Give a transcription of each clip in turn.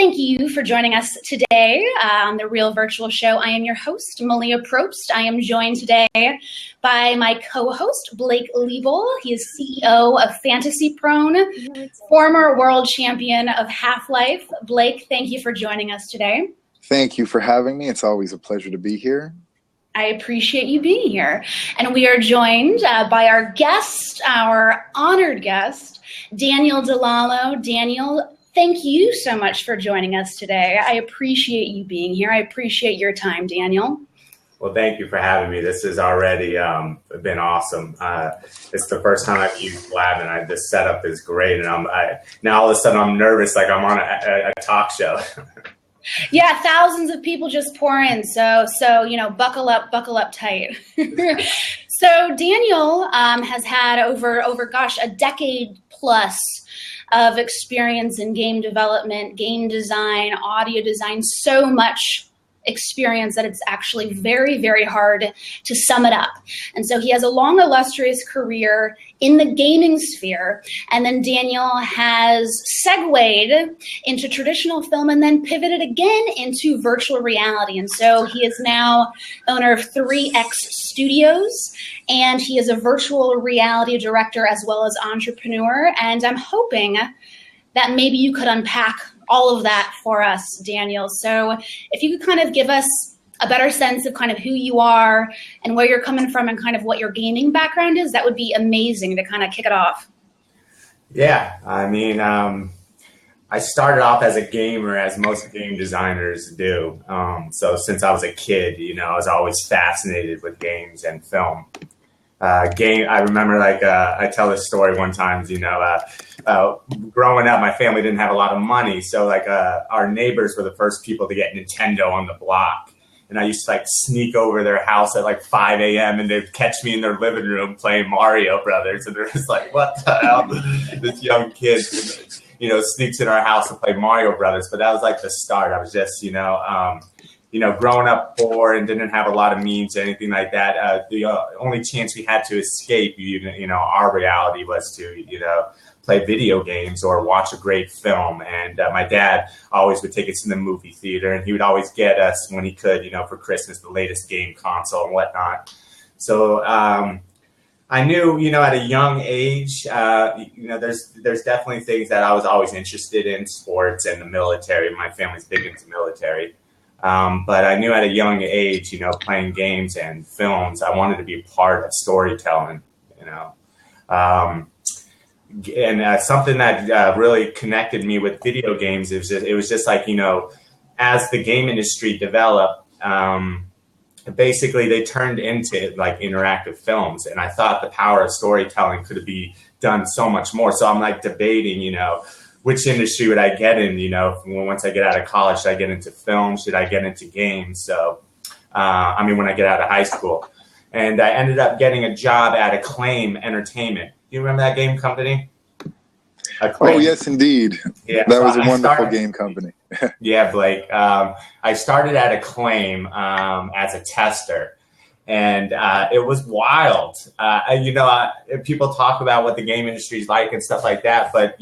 thank you for joining us today on The Real Virtual Show. I am your host, Malia Probst. I am joined today by my co-host, Blake Liebel. He is CEO of Fantasy Prone, former world champion of Half-Life. Blake, thank you for joining us today. Thank you for having me. It's always a pleasure to be here. I appreciate you being here. And we are joined by our guest, our honored guest, Daniel Dilallo. Daniel, thank you so much for joining us today. I appreciate you being here. I appreciate your time, Daniel. Well, thank you for having me. This has already been awesome. It's the first time I've used Blab, and this setup is great. And now all of a sudden I'm nervous, like I'm on a talk show. Yeah, thousands of people just pour in. So buckle up tight. So Daniel has had over a decade plus of experience in game development, game design, audio design, so much experience that it's actually very, very hard to sum it up. And so he has a long, illustrious career in the gaming sphere. And then Daniel has segued into traditional film and then pivoted again into virtual reality. And so he is now owner of 3X Studios, and he is a virtual reality director as well as entrepreneur. And I'm hoping that maybe you could unpack all of that for us, Daniel. So if you could kind of give us a better sense of kind of who you are and where you're coming from and kind of what your gaming background is, that would be amazing to kind of kick it off. Yeah, I mean, I started off as a gamer, as most game designers do. So since I was a kid, I was always fascinated with games and film. I remember, I tell this story one time, growing up, my family didn't have a lot of money. So our neighbors were the first people to get Nintendo on the block. And I used to sneak over their house at 5 a.m. and they'd catch me in their living room playing Mario Brothers. And they're just like, what the hell? This young kid, sneaks in our house to play Mario Brothers. But that was the start. I was just, growing up poor and didn't have a lot of means or anything like that. The only chance we had to escape, our reality was to, play video games or watch a great film. And my dad always would take us to the movie theater, and he would always get us when he could, for Christmas, the latest game console and whatnot. So I knew, at a young age, there's definitely things that I was always interested in, sports and the military. My family's big into military. But I knew at a young age, playing games and films, I wanted to be part of storytelling, and something that really connected me with video games, it was just as the game industry developed, basically they turned into interactive films. And I thought the power of storytelling could be done so much more. So I'm debating, which industry would I get in, once I get out of college, should I get into film? Should I get into games? So, when I get out of high school. And I ended up getting a job at Acclaim Entertainment. Do you remember that game company? Acclaim. Oh, yes, indeed. Yeah, that was a wonderful game company. Yeah, Blake. I started at Acclaim as a tester. And it was wild. People talk about what the game industry is like and stuff like that. But,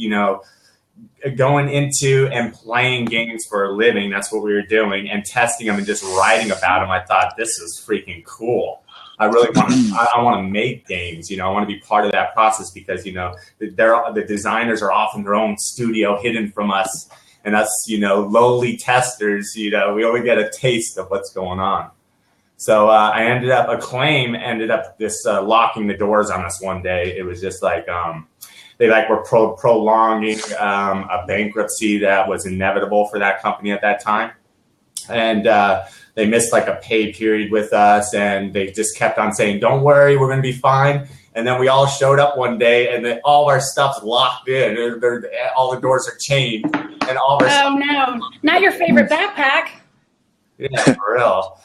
going into and playing games for a living, that's what we were doing, and testing them and just writing about them, I thought, this is freaking cool. I really want to make games. I want to be part of that process because, the designers are off in their own studio hidden from us. And us, lowly testers, we only get a taste of what's going on. So Acclaim ended up locking the doors on us one day. It was just they were prolonging a bankruptcy that was inevitable for that company at that time. And they missed a pay period with us, and they just kept on saying, don't worry, we're going to be fine. And then we all showed up one day, and all our stuff's locked in. All the doors are chained. And all our Oh, no. Not your favorite backpack. Yeah, for real.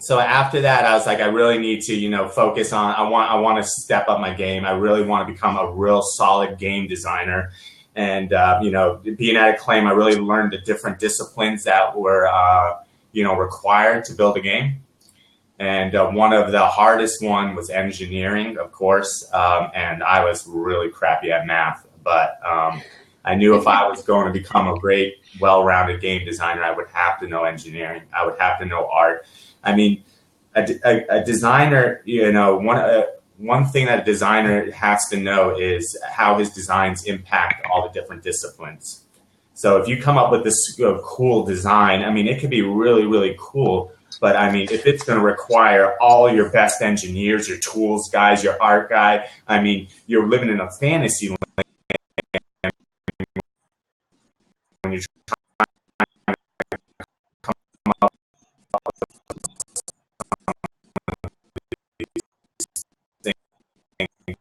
So after that, I was I really need to, focus on, I want to step up my game. I really want to become a real solid game designer. And, being at Acclaim, I really learned the different disciplines that were, required to build a game. And one of the hardest one was engineering, of course. And I was really crappy at math. But I knew if I was going to become a great, well-rounded game designer, I would have to know engineering. I would have to know art. I mean, a designer, you know, one thing that a designer has to know is how his designs impact all the different disciplines. So if you come up with this cool design, I mean, it could be really, really cool. But I mean, if it's going to require all your best engineers, your tools guys, your art guy, I mean, you're living in a fantasy land when you're trying to come up with these things.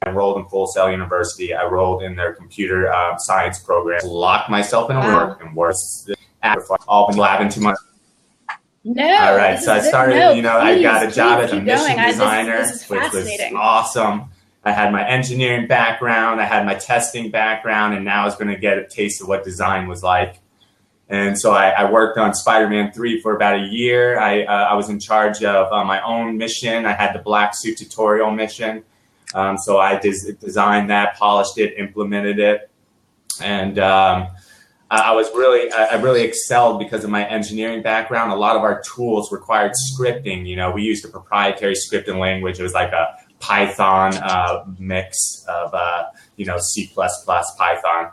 I enrolled in Full Sail University. I enrolled in their computer science program. Locked myself in a work and worked all been labbing too much. No. All right. So I started, you know, I got a job as a mission going. designer, This is which was fascinating. awesome. I had my engineering background. I had my testing background, and now I was going to get a taste of what design was like. And so I worked on SpiderMan 3 for about a year. I was in charge of my own mission. I had the black suit tutorial mission. So I designed that, polished it, implemented it. And I really excelled because of my engineering background. A lot of our tools required scripting. You know, we used a proprietary scripting language. It was like a Python mix of, you know, C++, Python.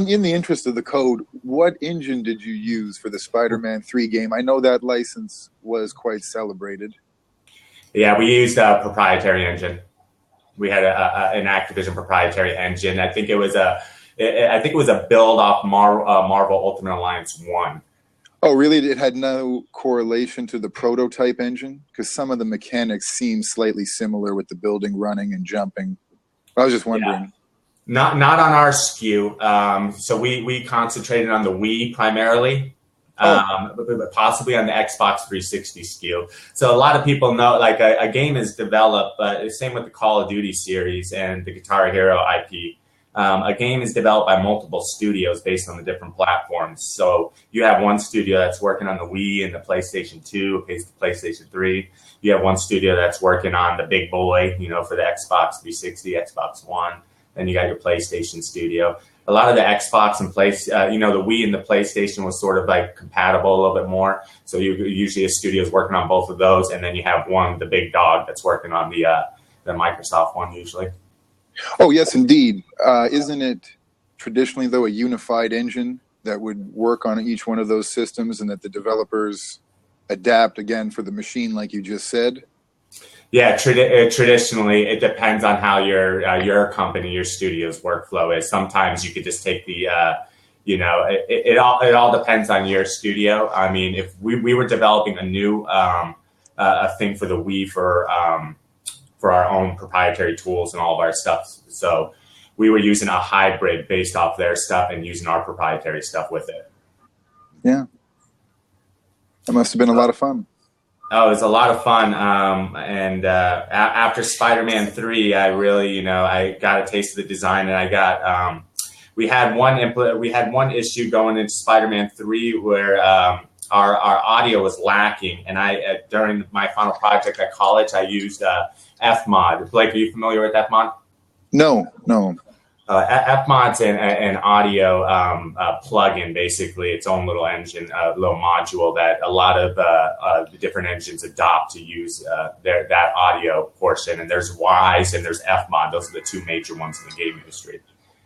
In the interest of the code, what engine did you use for the SpiderMan 3 game? I know that license was quite celebrated. Yeah, we used a proprietary engine. We had an Activision proprietary engine. I think it was a build off Marvel Ultimate Alliance 1. Oh, really? It had no correlation to the prototype engine? Because some of the mechanics seem slightly similar with the building, running, and jumping. I was just wondering. Yeah. Not on our SKU. So we concentrated on the Wii primarily. But possibly on the Xbox 360 SKU. So a lot of people know, like a game is developed, but same with the Call of Duty series and the Guitar Hero IP. A game is developed by multiple studios based on the different platforms. So you have one studio that's working on the Wii and the PlayStation 2, the PlayStation 3. You have one studio that's working on the big boy, you know, for the Xbox 360, Xbox One. Then you got your PlayStation studio. A lot of the Xbox and you know, the Wii and the PlayStation was sort of like compatible a little bit more. So usually a studio is working on both of those, and then you have one, the big dog, that's working on the Microsoft one usually. Oh, yes, indeed. Isn't it traditionally, though, a unified engine that would work on each one of those systems, and that the developers adapt again for the machine, like you just said? Yeah, traditionally, it depends on how your company, your studio's workflow is. Sometimes you could just take the, you know, it all depends on your studio. I mean, if we were developing a new a thing for the Wii for our own proprietary tools and all of our stuff, so we were using a hybrid based off their stuff and using our proprietary stuff with it. Yeah, that must have been a lot of fun. Oh, it was a lot of fun. After SpiderMan 3, I really, you know, I got a taste of the design, and I got, we had one issue going into SpiderMan 3 where our audio was lacking. And during my final project at college, I used Fmod. Blake, are you familiar with Fmod? No. Fmod's an audio plugin, basically its own little engine, little module that a lot of the different engines adopt to use that audio portion. And there's Wise and there's Fmod. Those are the two major ones in the game industry.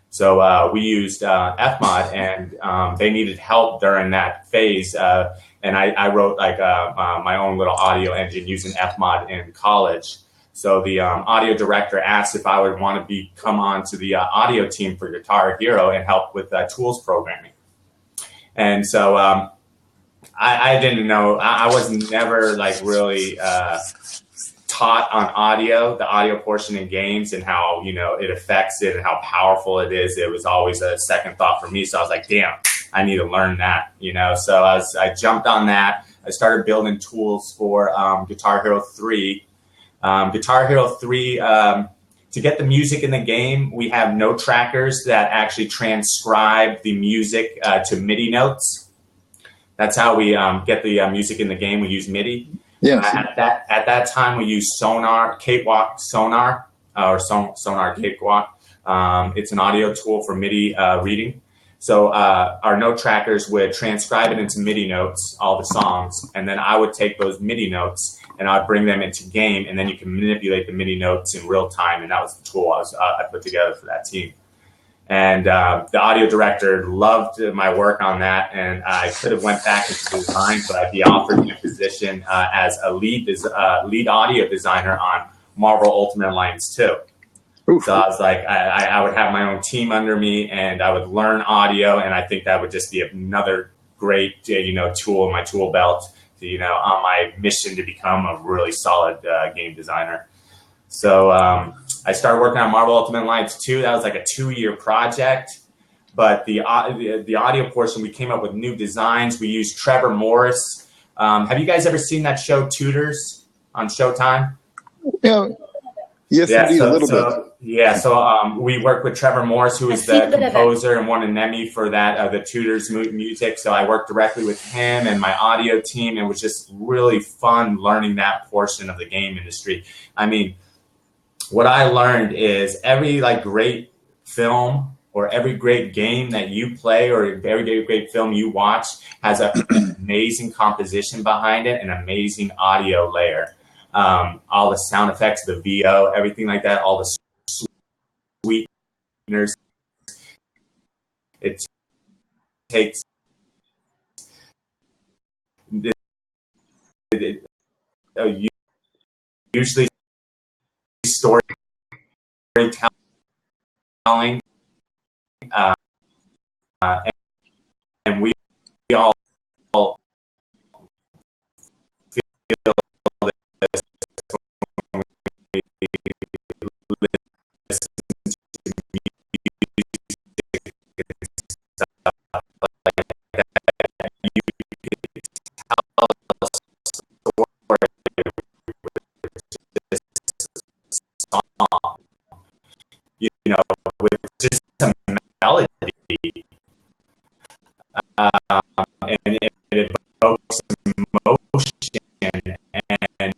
So we used Fmod, and they needed help during that phase. And I wrote like my own little audio engine using Fmod in college. So the audio director asked if I would want to come on to the audio team for Guitar Hero and help with tools programming. And so I didn't know. I was never like really taught on audio, the audio portion in games and how, you know, it affects it and how powerful it is. It was always a second thought for me. So I was like, damn, I need to learn that, you know? So I jumped on that. I started building tools for Guitar Hero 3. Guitar Hero 3, to get the music in the game, we have note trackers that actually transcribe the music to MIDI notes. That's how we get the music in the game. We use MIDI. Yes. At that time, we used Cakewalk Sonar, or Sonar Cakewalk. It's an audio tool for MIDI reading. So our note trackers would transcribe it into MIDI notes, all the songs, and then I would take those MIDI notes and I'd bring them into game, and then you can manipulate the MIDI notes in real time, and that was the tool I put together for that team. And the audio director loved my work on that, and I could have went back into design, but I'd be offered a position as a lead audio designer on Marvel Ultimate Alliance 2. Oof. So I was like, I would have my own team under me, and I would learn audio, and I think that would just be another great, tool in my tool belt, on my mission to become a really solid game designer. So I started working on Marvel Ultimate Alliance 2. That was like a 2-year project. But the audio portion, we came up with new designs. We used Trevor Morris. Have you guys ever seen that show Tutors on Showtime? Yeah. Yes, yeah, indeed, a little bit. Yeah, so we worked with Trevor Morris, who is the composer and won an Emmy for that, the Tutors music. So I worked directly with him and my audio team. It was just really fun learning that portion of the game industry. I mean, what I learned is every great film or every great game that you play or every great film you watch has an amazing composition behind it, an amazing audio layer. All the sound effects, the VO, everything like that, all the sweeteners. It takes usually storytelling, and we all feel this when we listen to music and stuff like that. You can tell a story with this song, with just a melody, and it evokes emotion, and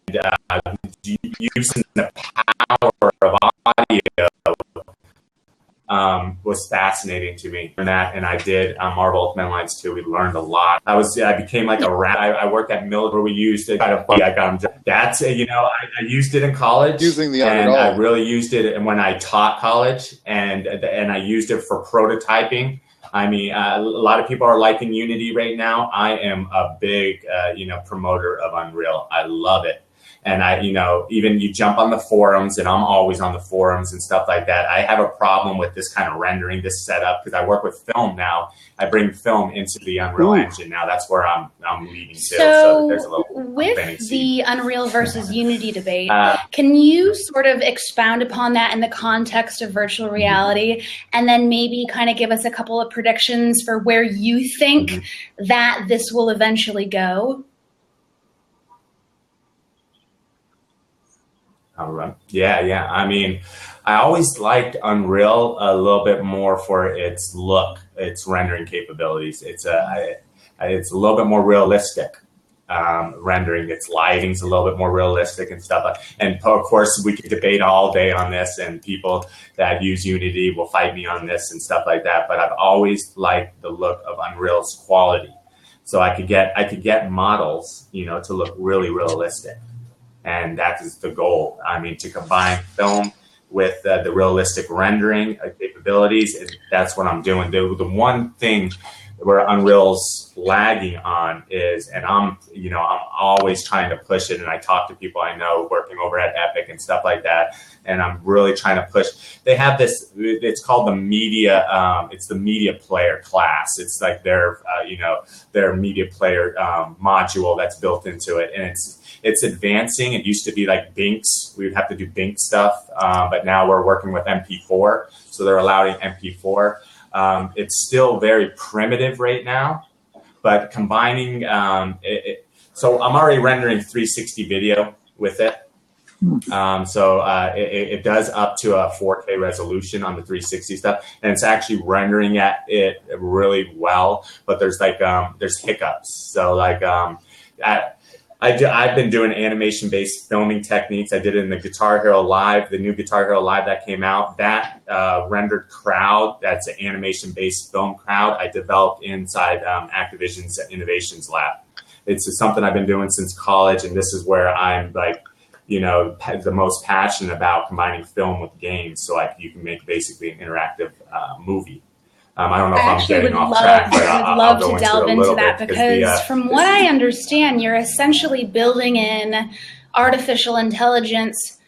using the power of audio was fascinating to me. And I did Marvel Ultimate Alliance 2. We learned a lot. I became like a rat. I worked at Miller where we used it. I got them. That's I used it in college. Using the and I really used it when I taught college, and I used it for prototyping. I mean, a lot of people are liking Unity right now. I am a big promoter of Unreal. I love it. And even you jump on the forums, and I'm always on the forums and stuff like that. I have a problem with this kind of rendering, this setup, because I work with film now. I bring film into the Unreal Engine now. That's where I'm leading to. So there's a little with the Unreal versus Unity debate, can you sort of expound upon that in the context of virtual reality, and then maybe kind of give us a couple of predictions for where you think that this will eventually go? Yeah. I mean, I always liked Unreal a little bit more for its look, its rendering capabilities. It's a little bit more realistic rendering. Its lighting's a little bit more realistic and stuff. And of course, we could debate all day on this, and people that use Unity will fight me on this and stuff like that. But I've always liked the look of Unreal's quality, so I could get models, to look really realistic. And that is the goal. I mean, to combine film with the realistic rendering capabilities, that's what I'm doing. The one thing where Unreal's lagging on is, and I'm always trying to push it, and I talk to people I know working over at Epic and stuff like that, and I'm really trying to push. They have this, it's called the media, it's the media player class. It's like their media player module that's built into it, and it's advancing. It used to be like Binks. We would have to do Bink stuff, but now we're working with MP4, so they're allowing MP4. It's still very primitive right now, but combining so I'm already rendering 360 video with it. It does up to a 4K resolution on the 360 stuff, and it's actually rendering it really well. But there's there's hiccups. So I've been doing animation-based filming techniques. I did it in the Guitar Hero Live, the new Guitar Hero Live that came out. That rendered crowd, that's an animation-based film crowd, I developed inside Activision's Innovations Lab. It's something I've been doing since college, and this is where I'm the most passionate about combining film with games, so you can make basically an interactive movie. I don't know if I'm getting off track, but I would love to delve into that because from what I understand, you're essentially building in artificial intelligence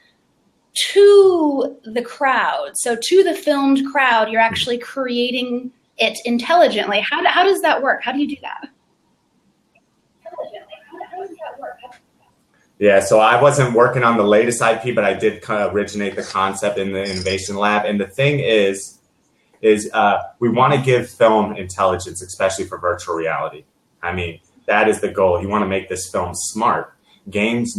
to the crowd. So to the filmed crowd, you're actually creating it intelligently. How does that work? How do you do that? Yeah, so I wasn't working on the latest IP, but I did kind of originate the concept in the Innovation Lab. And the thing is we want to give film intelligence, especially for virtual reality. I mean, that is the goal. You want to make this film smart. Games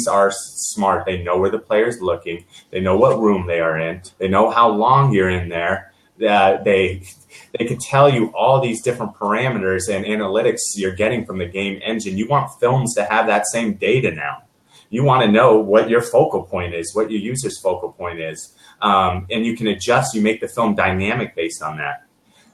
are smart. They know where the player's looking. They know what room they are in. They know how long you're in there. They can tell you all these different parameters and analytics you're getting from the game engine. You want films to have that same data now. You want to know what your focal point is, what your user's focal point is. And you can adjust, you make the film dynamic based on that.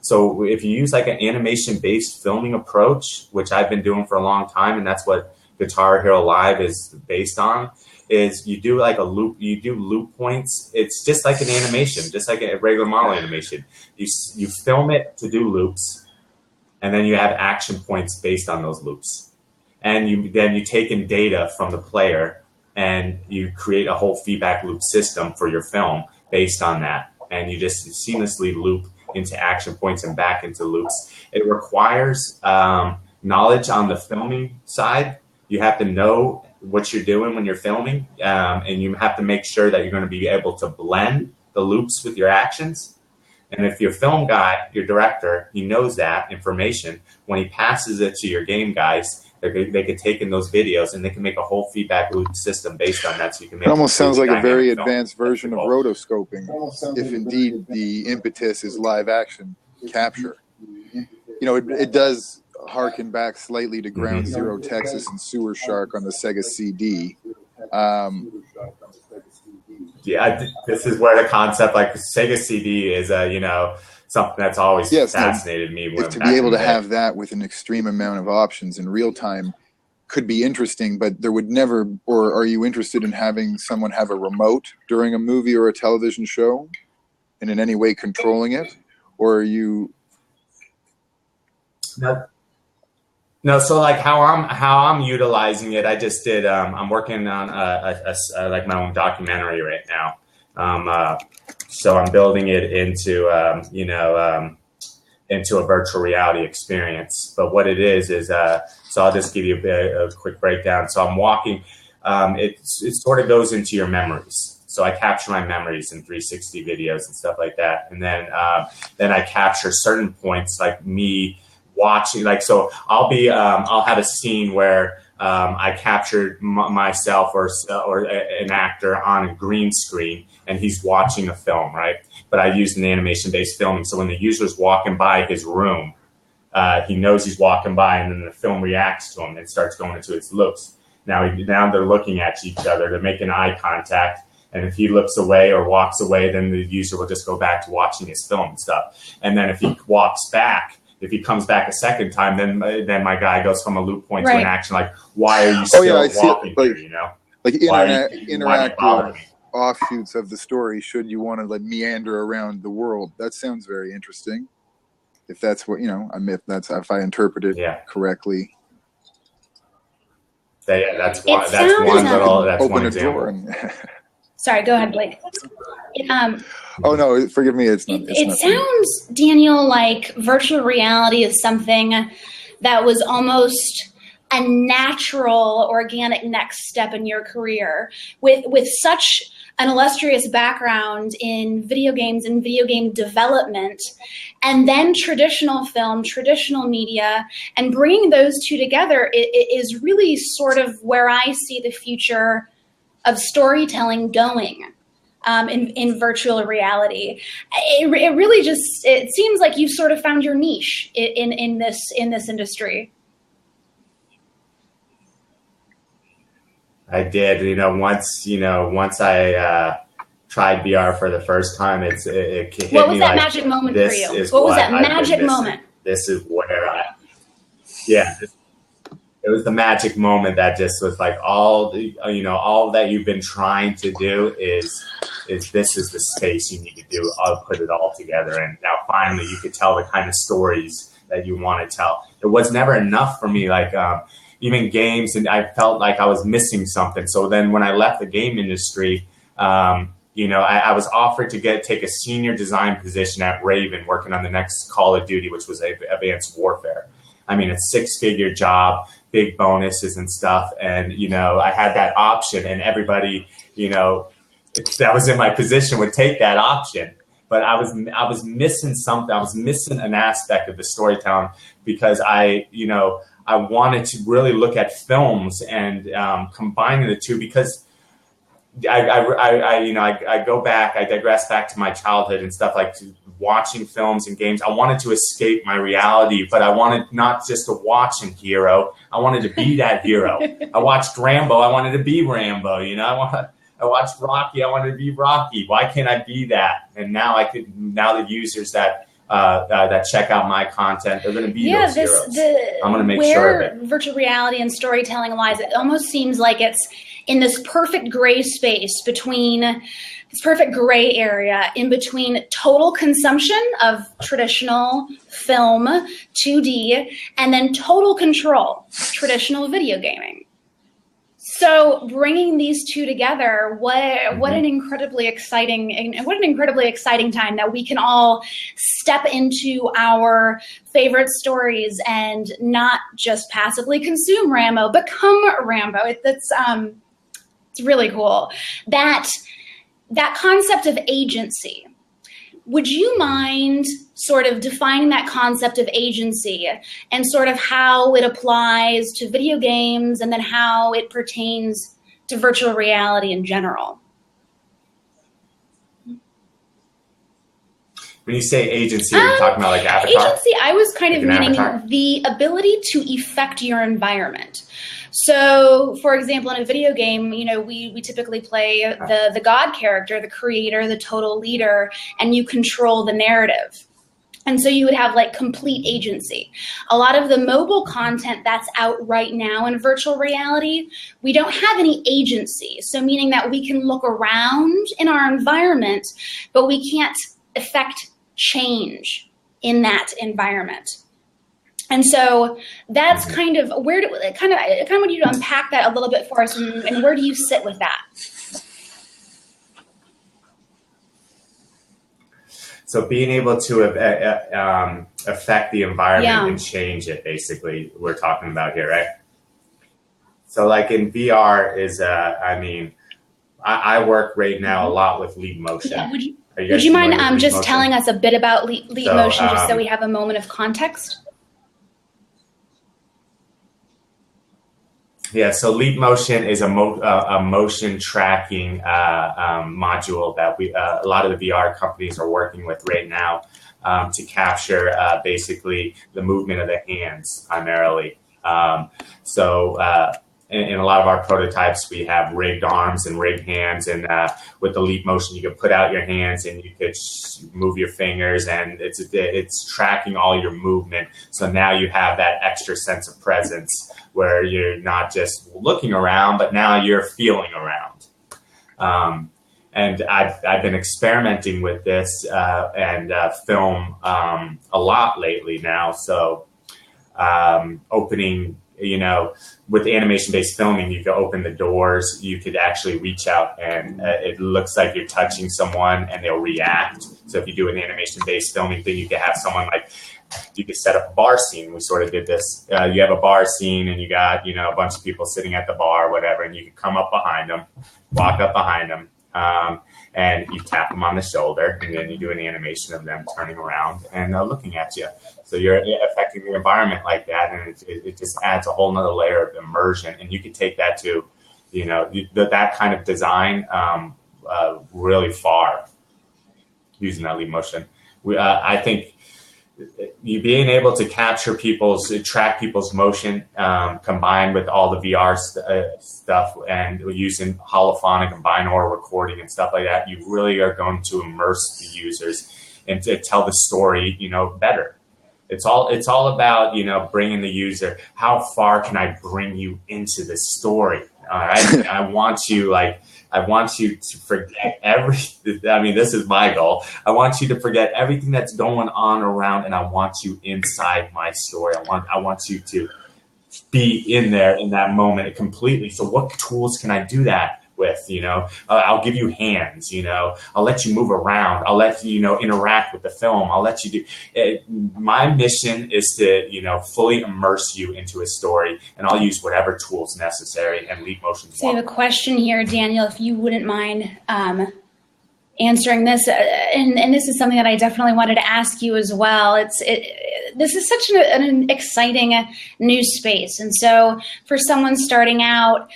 So if you use like an animation-based filming approach, which I've been doing for a long time, and that's what Guitar Hero Live is based on, is you do like a loop, you do loop points. It's just like an animation, just like a regular model animation. You film it to do loops, and then you have action points based on those loops. And you take in data from the player, and you create a whole feedback loop system for your film based on that. And you just seamlessly loop into action points and back into loops. It requires knowledge on the filming side. You have to know what you're doing when you're filming, and you have to make sure that you're going to be able to blend the loops with your actions. And if your film guy, your director, he knows that information, when he passes it to your game guys, they could take in those videos and they can make a whole feedback loop system based on that. So you can make it almost sounds like a very advanced version of rotoscoping, if indeed the impetus is live action capture. It does harken back slightly to Ground Zero Texas and Sewer Shark on the Sega CD. This is where the concept like Sega CD is something that's always fascinated me. To be able to have that with an extreme amount of options in real time could be interesting, but there would never, or are you interested in having someone have a remote during a movie or a television show and in any way controlling it? Or are you... No, so like how I'm utilizing it, I just did. I'm working on like my own documentary right now. So I'm building it into into a virtual reality experience. But what it is so I'll just give you a quick breakdown. So I'm walking. It sort of goes into your memories. So I capture my memories in 360 videos and stuff like that, and then I capture certain points like me watching, so I'll have a scene where I captured myself or an actor on a green screen and he's watching a film, right? But I used an animation-based filming, so when the user's walking by his room, he knows he's walking by, and then the film reacts to him and starts going into its loops. Now they're looking at each other, they're making eye contact, and if he looks away or walks away, then the user will just go back to watching his film and stuff. And then if he walks back, if he comes back a second time, then my guy goes from a loop point to an action. Like, why are you still walking here? Like interactive offshoots of the story. Should you want to meander around the world? That sounds very interesting. if that's what, if I interpret it correctly. That's one Open example. a drawer and Sorry, go ahead, Blake. oh no, forgive me. It sounds, Daniel, like virtual reality is something that was almost a natural, organic next step in your career with such an illustrious background in video games and video game development, and then traditional film, traditional media, and bringing those two together is really sort of where I see the future of storytelling going in virtual reality. It really it seems like you've sort of found your niche in this industry. I did, once I tried VR for the first time, it hit me. What was that magic moment for you? What was that magic moment? This is where it was the magic moment that just was like all that you've been trying to do is this is the space you need to do. I'll put it all together. And now finally you could tell the kind of stories that you want to tell. It was never enough for me. Even games, and I felt like I was missing something. So then when I left the game industry, I was offered to take a senior design position at Raven, working on the next Call of Duty, which was Advanced Warfare. I mean, it's a 6-figure job, big bonuses and stuff. And, I had that option, and everybody, that was in my position would take that option. But I was missing something. I was missing an aspect of the storytelling because I wanted to really look at films and combining the two, because I go back, I digress back to my childhood and stuff, like watching films and games. I wanted to escape my reality, but I wanted not just to watch a hero. I wanted to be that hero. I watched Rambo. I wanted to be Rambo. I watched Rocky. I wanted to be Rocky. Why can't I be that? And now the users that check out my content, they're going to be those heroes. I'm going to make sure of it. Where virtual reality and storytelling lies, it almost seems like it's in this perfect gray space between this perfect gray area in between total consumption of traditional film, 2D, and then total control, traditional video gaming. So bringing these two together, what an incredibly exciting time that we can all step into our favorite stories and not just passively consume Rambo, become Rambo. It's really cool. That concept of agency. Would you mind sort of defining that concept of agency and sort of how it applies to video games and then how it pertains to virtual reality in general? When you say agency, are you talking about like avatar? Agency, I was kind of meaning avatar? The ability to affect your environment. So, for example, in a video game, we typically play the God character, the creator, the total leader, and you control the narrative. And so you would have like complete agency. A lot of the mobile content that's out right now in virtual reality, we don't have any agency. So meaning that we can look around in our environment, but we can't affect change in that environment. And so that's kind of where I kind of want you to unpack that a little bit for us, and where do you sit with that? So being able to affect the environment and change it, basically, we're talking about here, right? So like in VR I work right now a lot with Leap Motion. Yeah, would you mind just telling us a bit about Leap Motion, just so we have a moment of context? Yeah, so Leap Motion is a motion tracking module that a lot of the VR companies are working with right now to capture basically the movement of the hands primarily. In a lot of our prototypes, we have rigged arms and rigged hands, and with the Leap Motion, you can put out your hands and you could move your fingers, and it's tracking all your movement. So now you have that extra sense of presence where you're not just looking around, but now you're feeling around. And I've been experimenting with this and film a lot lately now. So opening, with animation-based filming, you can open the doors. You could actually reach out, and it looks like you're touching someone, and they'll react. So if you do an animation-based filming thing, you could have someone you could set up a bar scene. We sort of did this. You have a bar scene, and you got a bunch of people sitting at the bar, or whatever, and you can come up behind them, walk up behind them. And you tap them on the shoulder, and then you do an animation of them turning around and looking at you. So you're affecting the environment like that, and it just adds a whole nother layer of immersion. And you can take that to, that kind of design really far using that leap motion. I think you being able to track people's motion, combined with all the VR stuff and using holophonic and binaural recording and stuff like that, you really are going to immerse the users and to tell the story, better. It's all about, bringing the user. How far can I bring you into the story? All right. I want you to forget everything. I mean, this is my goal. I want you to forget everything that's going on around, and I want you inside my story. I want you to be in there in that moment completely. So what tools can I do that with? I'll give you hands, I'll let you move around. I'll let you, interact with the film. I'll let you do it. My mission is to, fully immerse you into a story, and I'll use whatever tools necessary and leap motion. So I have a question here, Daniel, if you wouldn't mind answering this. And this is something that I definitely wanted to ask you as well. This is such an exciting new space. And so for someone starting out,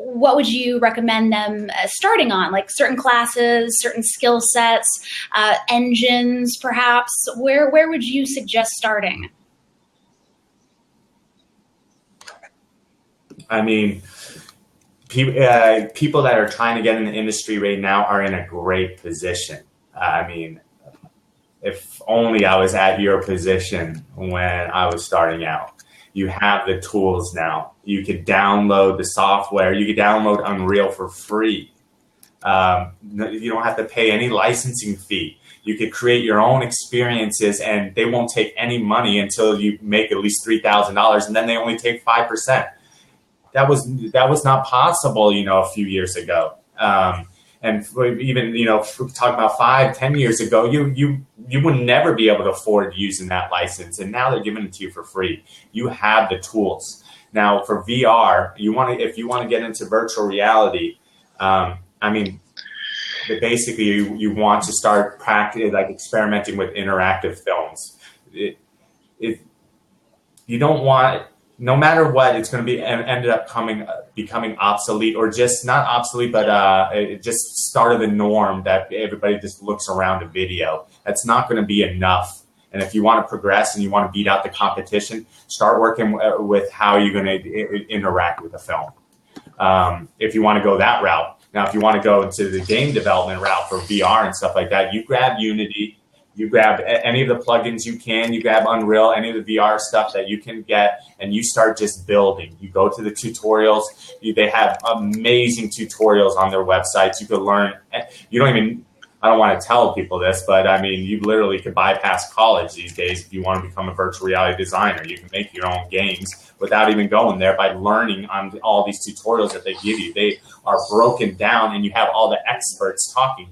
what would you recommend them starting on? Like certain classes, certain skill sets, engines, perhaps? Where would you suggest starting? I mean, people that are trying to get in the industry right now are in a great position. I mean, if only I was at your position when I was starting out. You have the tools now. You could download the software. You could download Unreal for free. You don't have to pay any licensing fee. You could create your own experiences, and they won't take any money until you make at least $3,000, and then they only take 5%. That was not possible, a few years ago. And even, talking about 5-10 years ago, you would never be able to afford using that license. And now they're giving it to you for free. You have the tools. Now for VR, if you want to get into virtual reality, basically you want to start practicing, experimenting with interactive films. You don't want, no matter what, it's going to be ended up becoming obsolete, or just not obsolete, but it just started the norm that everybody just looks around a video. That's not going to be enough. And if you want to progress and you want to beat out the competition, start working with how you're going to interact with the film. If you want to go that route. Now, if you want to go into the game development route for VR and stuff like that, you grab Unity. You grab any of the plugins you can, you grab Unreal, any of the VR stuff that you can get, and you start just building. You go to the tutorials. They have amazing tutorials on their websites. You could learn. I don't want to tell people this, but I mean, you literally could bypass college these days if you want to become a virtual reality designer. You can make your own games without even going there by learning on all these tutorials that they give you. They are broken down, and you have all the experts talking,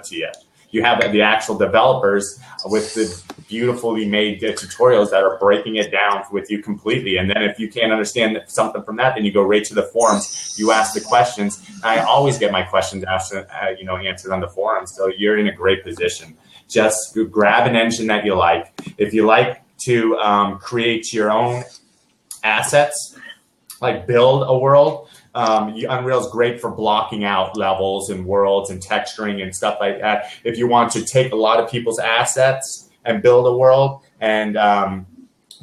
to you. You have the actual developers with the beautifully made tutorials that are breaking it down with you completely. And then if you can't understand something from that, then you go right to the forums. You ask the questions. I always get my questions answered on the forums. So you're in a great position. Just grab an engine that you like. If you like to create your own assets, like build a world, Unreal is great for blocking out levels and worlds and texturing and stuff like that. If you want to take a lot of people's assets and build a world and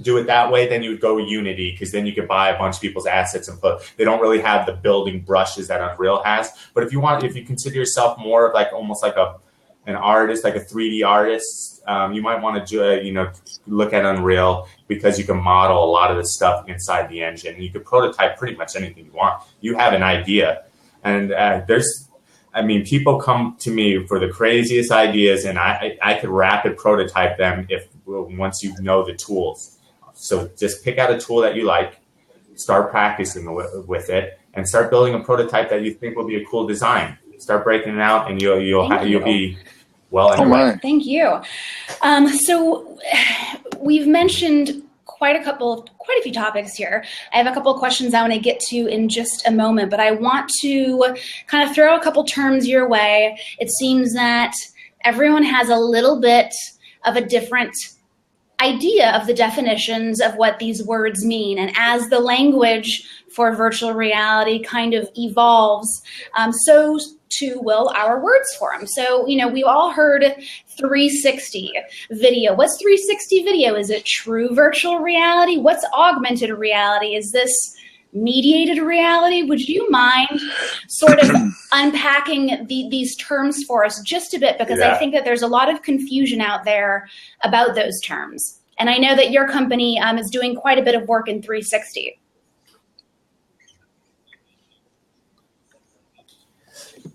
do it that way, then you would go with Unity, because then you could buy a bunch of people's assets and they don't really have the building brushes that Unreal has. But if you consider yourself more of almost like an artist, like a 3D artist, you might want to look at Unreal, because you can model a lot of the stuff inside the engine. And you can prototype pretty much anything you want. You have an idea, and there's I mean, people come to me for the craziest ideas, and I could rapid prototype them once you know the tools. So just pick out a tool that you like, start practicing with it, and start building a prototype that you think will be a cool design. Start breaking it out, and you'll be well underway. Thank you. So we've mentioned quite a few topics here. I have a couple of questions I want to get to in just a moment, but I want to kind of throw a couple terms your way. It seems that everyone has a little bit of a different idea of the definitions of what these words mean. And as the language for virtual reality kind of evolves, so too will our words for them. So, we've all heard 360 video. What's 360 video? Is it true virtual reality? What's augmented reality? Is this mediated reality? Would you mind sort of unpacking these terms for us just a bit? Because I think that there's a lot of confusion out there about those terms. And I know that your company is doing quite a bit of work in 360.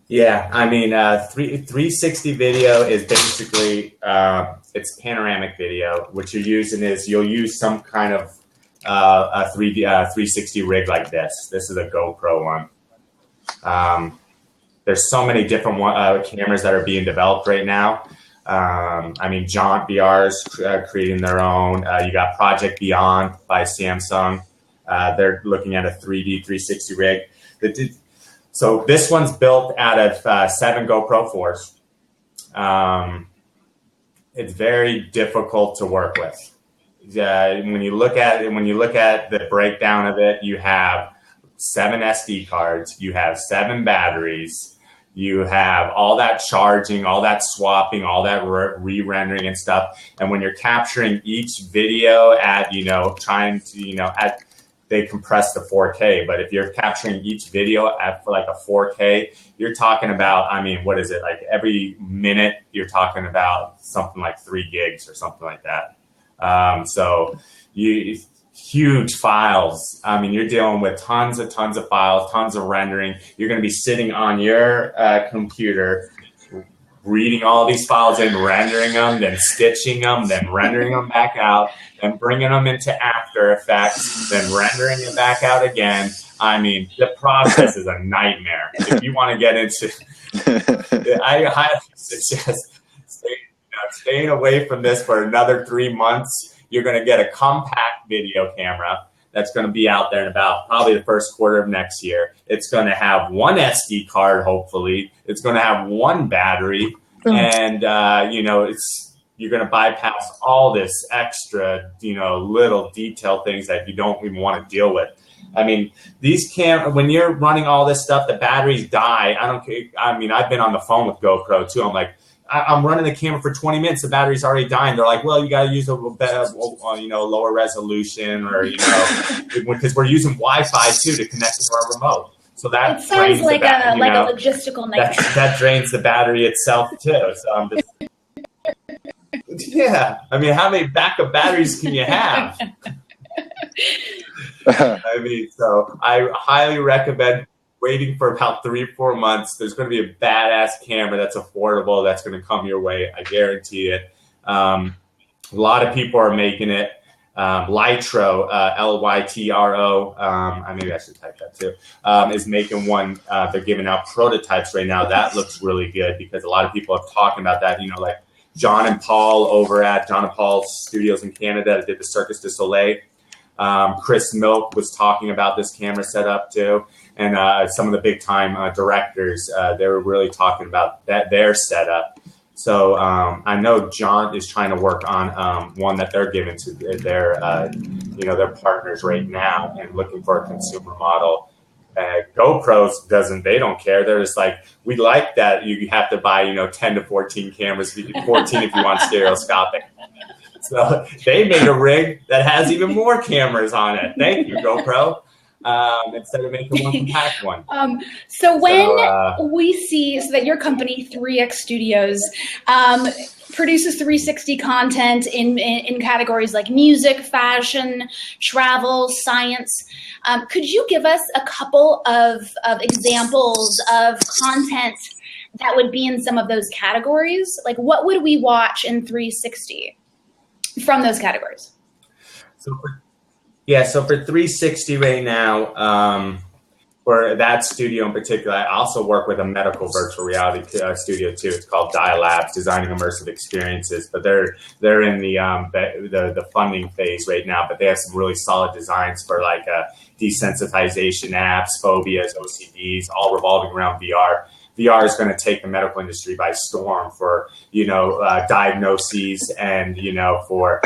Yeah, I mean, 360 video is basically, it's panoramic video. What you're using is you'll use some kind of a 360 rig like this. This is a GoPro one. There's so many different cameras that are being developed right now. I mean, Jaunt VR is creating their own. You got Project Beyond by Samsung. They're looking at a 3D 360 rig. So this one's built out of 7 GoPro 4s. It's very difficult to work with. When you look at the breakdown of it, you have 7 SD cards, you have 7 batteries, you have all that charging, all that swapping, all that re-rendering and stuff. And when you're capturing each video at, they compress to 4K, but if you're capturing each video for like a 4K, you're talking about, I mean, what is it? Like every minute you're talking about something like 3 gigs or something like that. So huge files. I mean, you're dealing with tons of files, tons of rendering. You're going to be sitting on your computer, reading all these files in, rendering them, then stitching them, then rendering them back out, then bringing them into After Effects, then rendering it back out again. I mean, the process is a nightmare. If you want to get into, I highly suggest staying away from this for another 3 months. You're going to get a compact video camera that's going to be out there in about probably the first quarter of next year. It's going to have 1 SD card, hopefully. It's going to have 1 battery, and you're going to bypass all this extra, little detail things that you don't even want to deal with. I mean, when you're running all this stuff, the batteries die. I don't care. I mean, I've been on the phone with GoPro too. I'm like, I'm running the camera for 20 minutes. The battery's already dying. They're like, well, you got to use a lower resolution, or because we're using Wi-Fi too to connect to our remote. So that sounds like a logistical nightmare. That drains the battery itself too. So I'm just, yeah. I mean, how many backup batteries can you have? I mean, so I highly recommend waiting for about 3 or 4 months. There's going to be a badass camera that's affordable that's going to come your way. I guarantee it. A lot of people are making it. Lytro, Lytro, maybe I should type that too, is making one. They're giving out prototypes right now. That looks really good because a lot of people are talking about that. Like John and Paul over at John and Paul's Studios in Canada that did the Cirque du Soleil. Chris Milk was talking about this camera setup too. And some of the big time directors, they were really talking about their setup. So I know John is trying to work on one that they're giving to their partners right now and looking for a consumer model. GoPros they don't care. They're just like, we like that you have to buy 10 to 14 cameras, 14 if you want stereoscopic. So they made a rig that has even more cameras on it. Thank you, GoPro. Instead of making one compact one. So we see that your company, 3X Studios, produces 360 content in categories like music, fashion, travel, science. Could you give us a couple of examples of content that would be in some of those categories? Like, what would we watch in 360 from those categories? So for 360 right now, for that studio in particular, I also work with a medical virtual reality studio too. It's called Dilallo, Designing Immersive Experiences, but they're in the funding phase right now. But they have some really solid designs for like desensitization apps, phobias, OCDs, all revolving around VR. VR is going to take the medical industry by storm for, diagnoses and, for,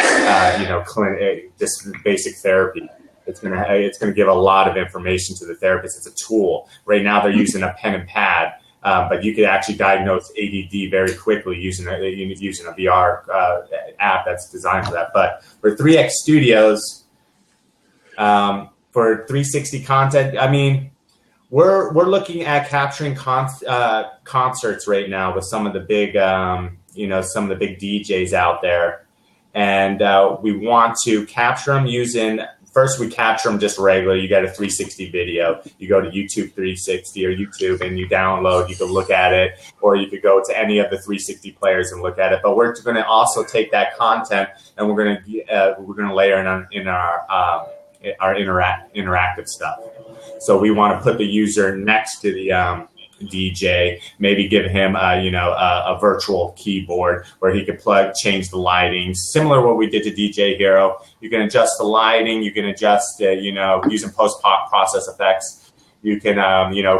just basic therapy. It's going to give a lot of information to the therapist. It's a tool. Right now they're using a pen and pad, but you could actually diagnose ADD very quickly using a VR app that's designed for that. But for 3X Studios, for 360 content, I mean, we're looking at capturing concerts right now with some of the big DJs out there, and we want to capture them using. First, we capture them just regular. You get a 360 video. You go to YouTube 360 or YouTube and you download. You can look at it, or you could go to any of the 360 players and look at it. But we're going to also take that content and we're going to layer in our interactive stuff. So we want to put the user next to the DJ, maybe give him a virtual keyboard where he could change the lighting, similar to what we did to DJ Hero. You can adjust the lighting, you can adjust using post-process effects. You can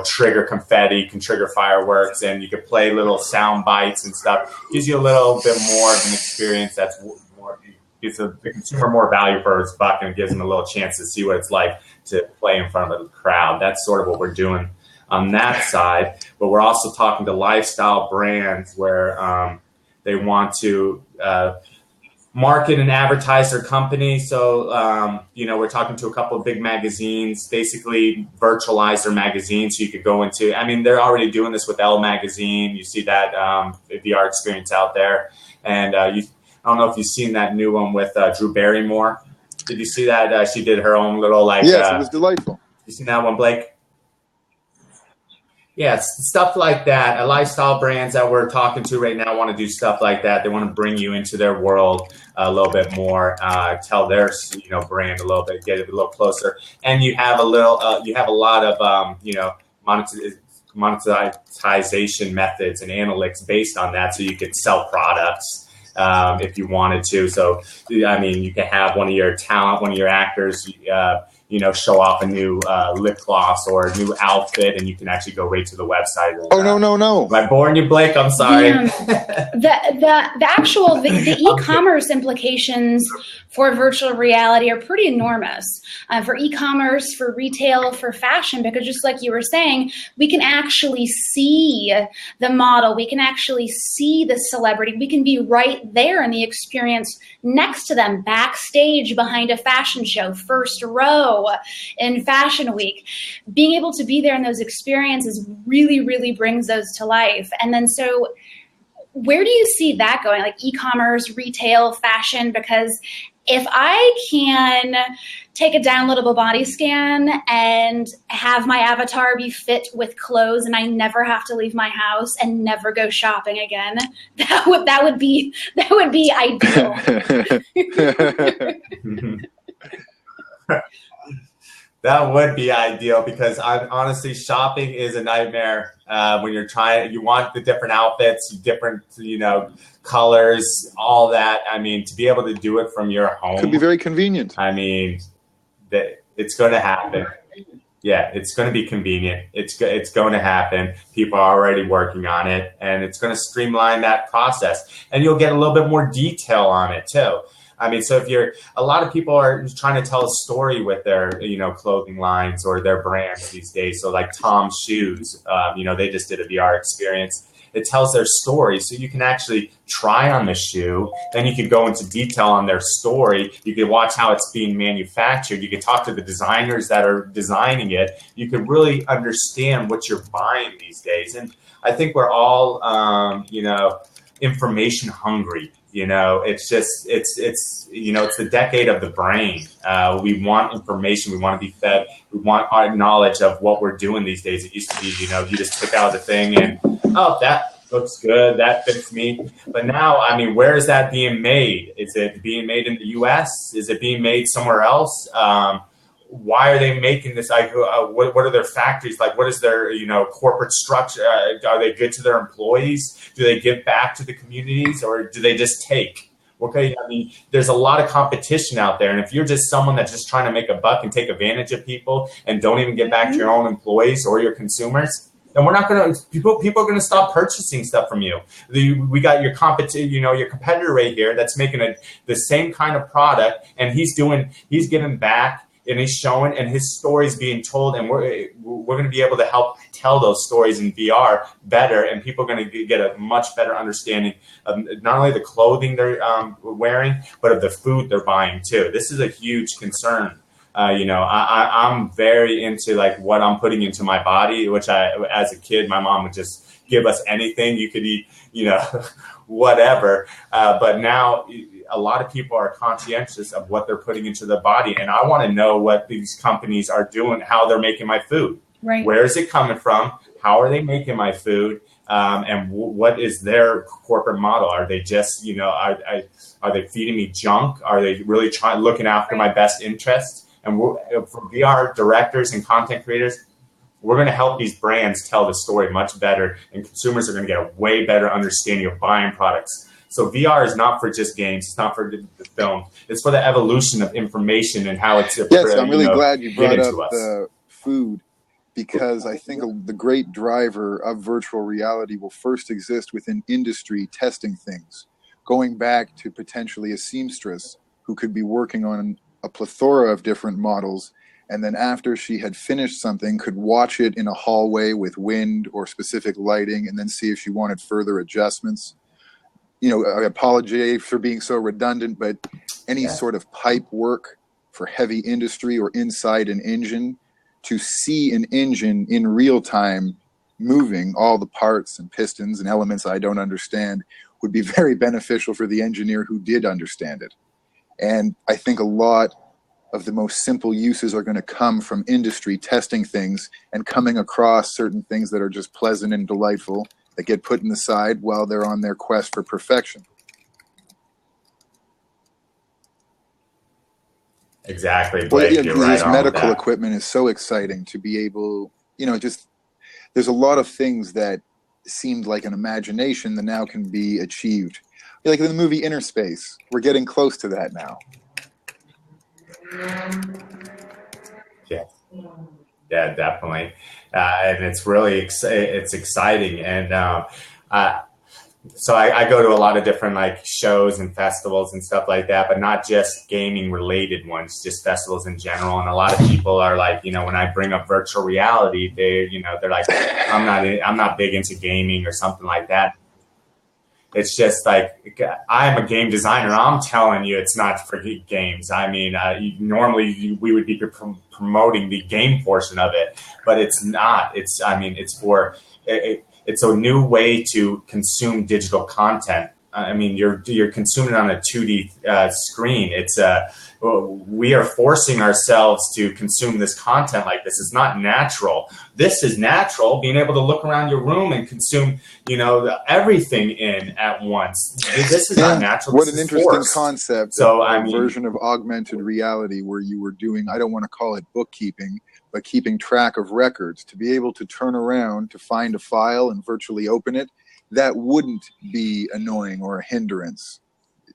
trigger confetti, you can trigger fireworks, and you can play little sound bites and stuff. Gives you a little bit more of an experience that's more, gives the consumer more value for his buck, and gives him a little chance to see what it's like to play in front of a crowd. That's sort of what we're doing on that side. But we're also talking to lifestyle brands where they want to market and advertise their company. So, we're talking to a couple of big magazines, basically virtualize their magazine. So you could go into, I mean, they're already doing this with Elle magazine. You see that VR experience out there. And I don't know if you've seen that new one with Drew Barrymore. Did you see that? She did her own little Yes, it was delightful. You seen that one, Blake? Yeah, stuff like that. Lifestyle brands that we're talking to right now want to do stuff like that. They want to bring you into their world a little bit more, tell their brand a little bit, get it a little closer, and you have a lot of monetization methods and analytics based on that, so you could sell products if you wanted to. So, I mean, you can have one of your actors, show off a new lip gloss or a new outfit, and you can actually go right to the website. And, no. Am I boring you, Blake? I'm sorry. The e-commerce implications for virtual reality are pretty enormous for e-commerce, for retail, for fashion, because just like you were saying, we can actually see the model. We can actually see the celebrity. We can be right there in the experience next to them, backstage behind a fashion show, first row in Fashion Week. Being able to be there in those experiences really, really brings those to life. And then so where do you see that going? Like e-commerce, retail, fashion? Because if I can take a downloadable body scan and have my avatar be fit with clothes and I never have to leave my house and never go shopping again, that would be ideal. That would be ideal, because honestly, shopping is a nightmare when you want the different outfits, different, colors, all that. I mean, to be able to do it from your home could be very convenient. I mean, it's going to happen. Yeah, it's going to be convenient. It's going to happen. People are already working on it, and it's going to streamline that process. And you'll get a little bit more detail on it too. I mean, so a lot of people are trying to tell a story with their, clothing lines or their brands these days. So like Tom's Shoes, they just did a VR experience. It tells their story. So you can actually try on the shoe, then you could go into detail on their story. You could watch how it's being manufactured. You could talk to the designers that are designing it. You could really understand what you're buying these days. And I think we're all, information hungry. It's the decade of the brain. We want information. We want to be fed. We want our knowledge of what we're doing these days. It used to be, you just took out the thing and oh, that looks good, that fits me. But now, I mean, where is that being made? Is it being made in the U.S.? Is it being made somewhere else? Why are they making this? Like, what are their factories like? What is their corporate structure? Are they good to their employees? Do they give back to the communities, or do they just take? Okay, I mean, there's a lot of competition out there, and if you're just someone that's just trying to make a buck and take advantage of people and don't even get back to your own employees or your consumers, then we're not going to. People are going to stop purchasing stuff from you. We got your your competitor right here that's making the same kind of product, and he's giving back. And he's showing, and his story's being told, and we're going to be able to help tell those stories in VR better, and people are going to get a much better understanding of not only the clothing they're wearing, but of the food they're buying too. This is a huge concern. I'm very into like what I'm putting into my body, which as a kid, my mom would just give us anything you could eat, whatever. But now a lot of people are conscientious of what they're putting into their body. And I want to know what these companies are doing, how they're making my food. Right. Where is it coming from? How are they making my food? And what is their corporate model? Are they just, are they feeding me junk? Are they really looking after my best interests? And for VR directors and content creators, we're going to help these brands tell the story much better, and consumers are going to get a way better understanding of buying products. So VR is not for just games. It's not for the film. It's for the evolution of information and how it's. Yes, I'm really glad you brought up the food, because I think the great driver of virtual reality will first exist within industry testing things, going back to potentially a seamstress who could be working on a plethora of different models, and then after she had finished something, could watch it in a hallway with wind or specific lighting, and then see if she wanted further adjustments. I apologize for being so redundant, but any sort of pipe work for heavy industry or inside an engine, to see an engine in real time moving all the parts and pistons and elements I don't understand would be very beneficial for the engineer who did understand it. And I think a lot of the most simple uses are going to come from industry testing things and coming across certain things that are just pleasant and delightful that get put in the side while they're on their quest for perfection. Exactly. Blake, you're right this on medical that. Equipment is so exciting to be able, there's a lot of things that seemed like an imagination that now can be achieved. Like in the movie Inner Space, we're getting close to that now. Yeah, definitely. And it's really it's exciting. And so I go to a lot of different like shows and festivals and stuff like that, but not just gaming related ones, just festivals in general. And a lot of people are like, when I bring up virtual reality, they're like, I'm not big into gaming or something like that. It's just like, I'm a game designer. I'm telling you, it's not for games. I mean, normally we would be promoting the game portion of it, but it's not. It's a new way to consume digital content. I mean, you're consuming it on a 2D screen. We are forcing ourselves to consume this content like this. It's not natural. This is natural, being able to look around your room and consume, everything in at once. This is not natural. What an interesting concept. So, version of augmented reality where you were doing, I don't want to call it bookkeeping, but keeping track of records, to be able to turn around to find a file and virtually open it. That wouldn't be annoying or a hindrance.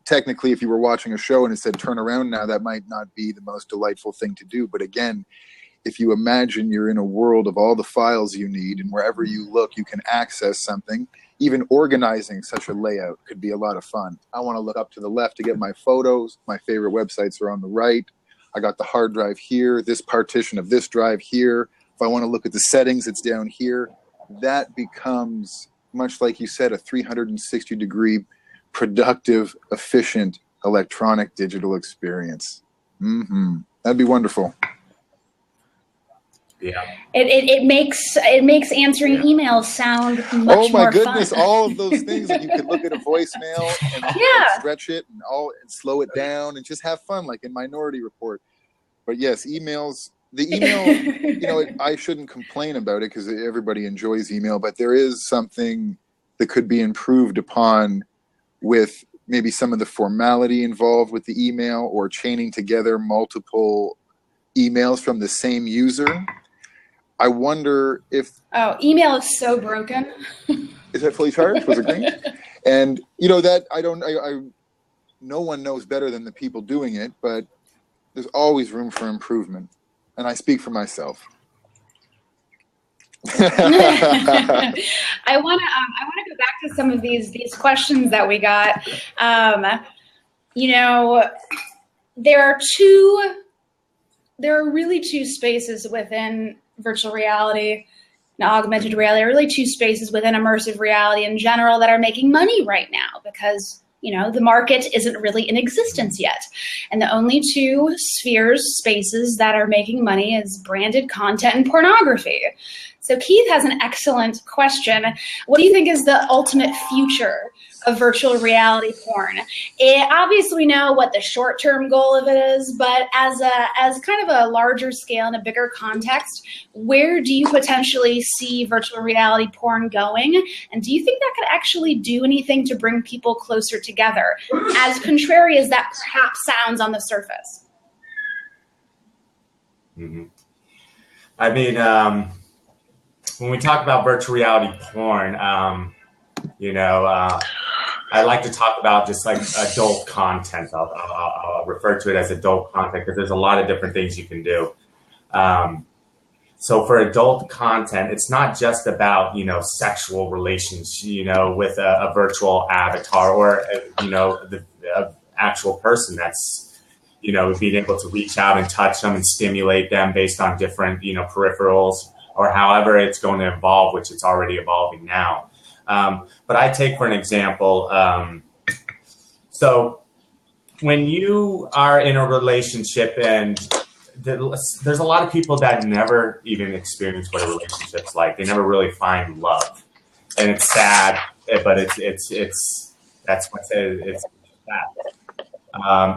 Technically, if you were watching a show and it said turn around now, that might not be the most delightful thing to do. But again, if you imagine you're in a world of all the files you need, and wherever you look, you can access something, even organizing such a layout could be a lot of fun. I want to look up to the left to get my photos. My favorite websites are on the right. I got the hard drive here, this partition of this drive here. If I want to look at the settings, it's down here. That becomes, much like you said, a 360-degree productive, efficient electronic digital experience. That'd be wonderful. Yeah. It makes answering emails sound much more fun. Oh my goodness, all of those things that you could look at a voicemail and stretch it and slow it down and just have fun, like in Minority Report. But yes, emails, the email, I shouldn't complain about it because everybody enjoys email, but there is something that could be improved upon with maybe some of the formality involved with the email, or chaining together multiple emails from the same user. I wonder if... Oh, email is so broken. Is that fully charged? Was it green? And, that no one knows better than the people doing it, but there's always room for improvement. And I speak for myself. I want to go back to some of these questions that we got. There are really two spaces within virtual reality and augmented reality, really two spaces within immersive reality in general that are making money right now, because the market isn't really in existence yet. And the only two spaces that are making money is branded content and pornography. So Keith has an excellent question. What do you think is the ultimate future of virtual reality porn? Obviously, we know what the short-term goal of it is, but as kind of a larger scale and a bigger context, where do you potentially see virtual reality porn going? And do you think that could actually do anything to bring people closer together, as contrary as that perhaps sounds on the surface? Mm-hmm. I mean, when we talk about virtual reality porn, I like to talk about just like adult content. I'll refer to it as adult content because there's a lot of different things you can do. So for adult content, it's not just about, sexual relations, with a virtual avatar or, the actual person that's, being able to reach out and touch them and stimulate them based on different, peripherals, or however it's going to evolve, which it's already evolving now. But I take, for an example, so when you are in a relationship, and there's a lot of people that never even experience what a relationship's like. They never really find love. And it's sad, but it's sad.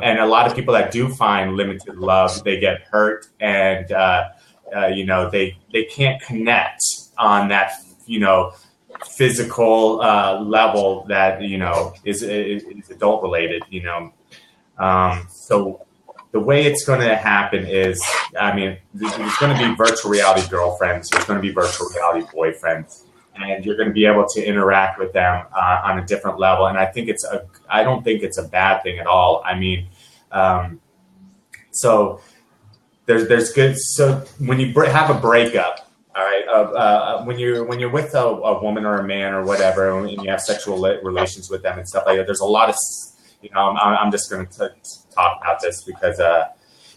And a lot of people that do find limited love, they get hurt, and they can't connect on that, physical level that, is adult related, So the way it's going to happen is, there's going to be virtual reality girlfriends, there's going to be virtual reality boyfriends, and you're going to be able to interact with them on a different level. And I don't think it's a bad thing at all. So there's good. So when you have a breakup, all right, when you're with a woman or a man or whatever, and you have sexual relations with them and stuff like that, there's a lot of, I'm just going to talk about this because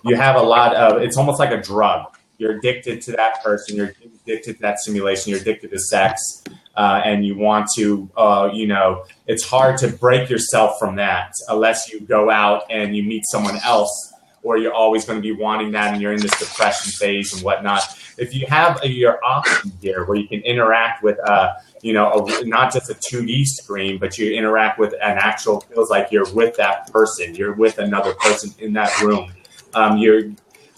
you have a lot of, it's almost like a drug. You're addicted to that person. You're addicted to that simulation. You're addicted to sex, and you want to, it's hard to break yourself from that unless you go out and you meet someone else, or you're always going to be wanting that, and you're in this depression phase and whatnot. If you have your option here where you can interact with, not just a 2D screen, but you interact with an actual, feels like you're with that person. You're with another person in that room.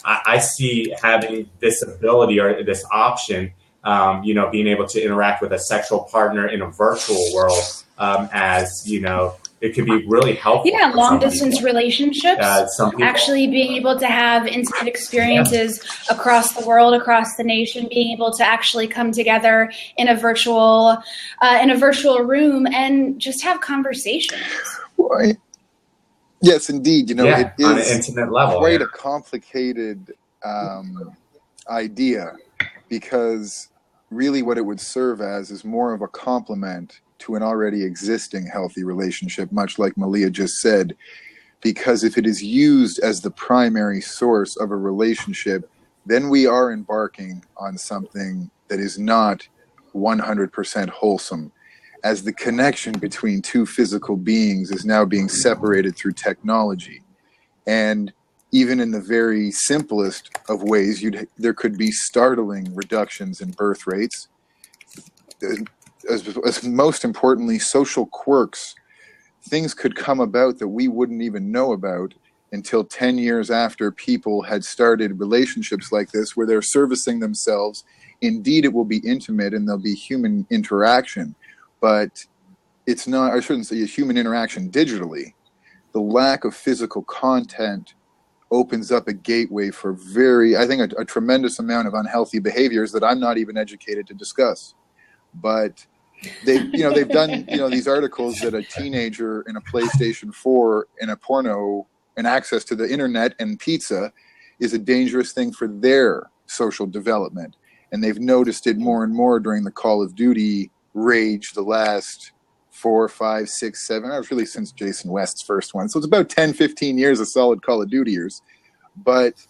I see having this ability or this option, being able to interact with a sexual partner in a virtual world, as, it could be really helpful. Yeah, long distance relationships, actually being able to have intimate experiences across the world, across the nation, being able to actually come together in a virtual room and just have conversations. Right. Yes, indeed. It is on an intimate level, quite a complicated idea, because really what it would serve as is more of a complement to an already existing healthy relationship, much like Malia just said, because if it is used as the primary source of a relationship, then we are embarking on something that is not 100% wholesome, as the connection between two physical beings is now being separated through technology. And even in the very simplest of ways, there could be startling reductions in birth rates. As most importantly, social quirks, things could come about that we wouldn't even know about until 10 years after people had started relationships like this, where they're servicing themselves. Indeed, it will be intimate and there'll be human interaction, but it's not, I shouldn't say a human interaction digitally. The lack of physical content opens up a gateway for a tremendous amount of unhealthy behaviors that I'm not even educated to discuss. But they've done, these articles that a teenager in a PlayStation 4 and a porno and access to the internet and pizza is a dangerous thing for their social development. And they've noticed it more and more during the Call of Duty rage the last 4, 5, 6, 7, I was really since Jason West's first one. So it's about 10, 15 years of solid Call of Duty years. But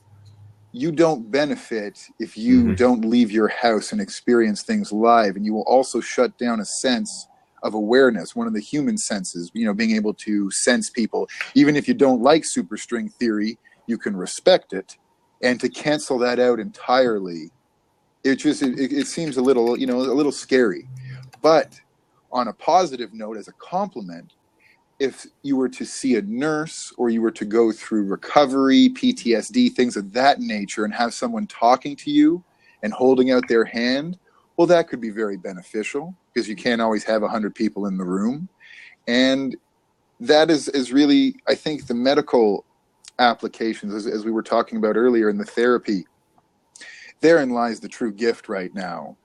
you don't benefit if you don't leave your house and experience things live. And you will also shut down a sense of awareness, one of the human senses, being able to sense people. Even if you don't like superstring theory, you can respect it. And to cancel that out entirely, it seems a little scary. But on a positive note, as a compliment, if you were to see a nurse or you were to go through recovery, PTSD, things of that nature, and have someone talking to you and holding out their hand, well, that could be very beneficial, because you can't always have 100 people in the room. And that is really, I think, the medical applications, as we were talking about earlier in the therapy, therein lies the true gift right now.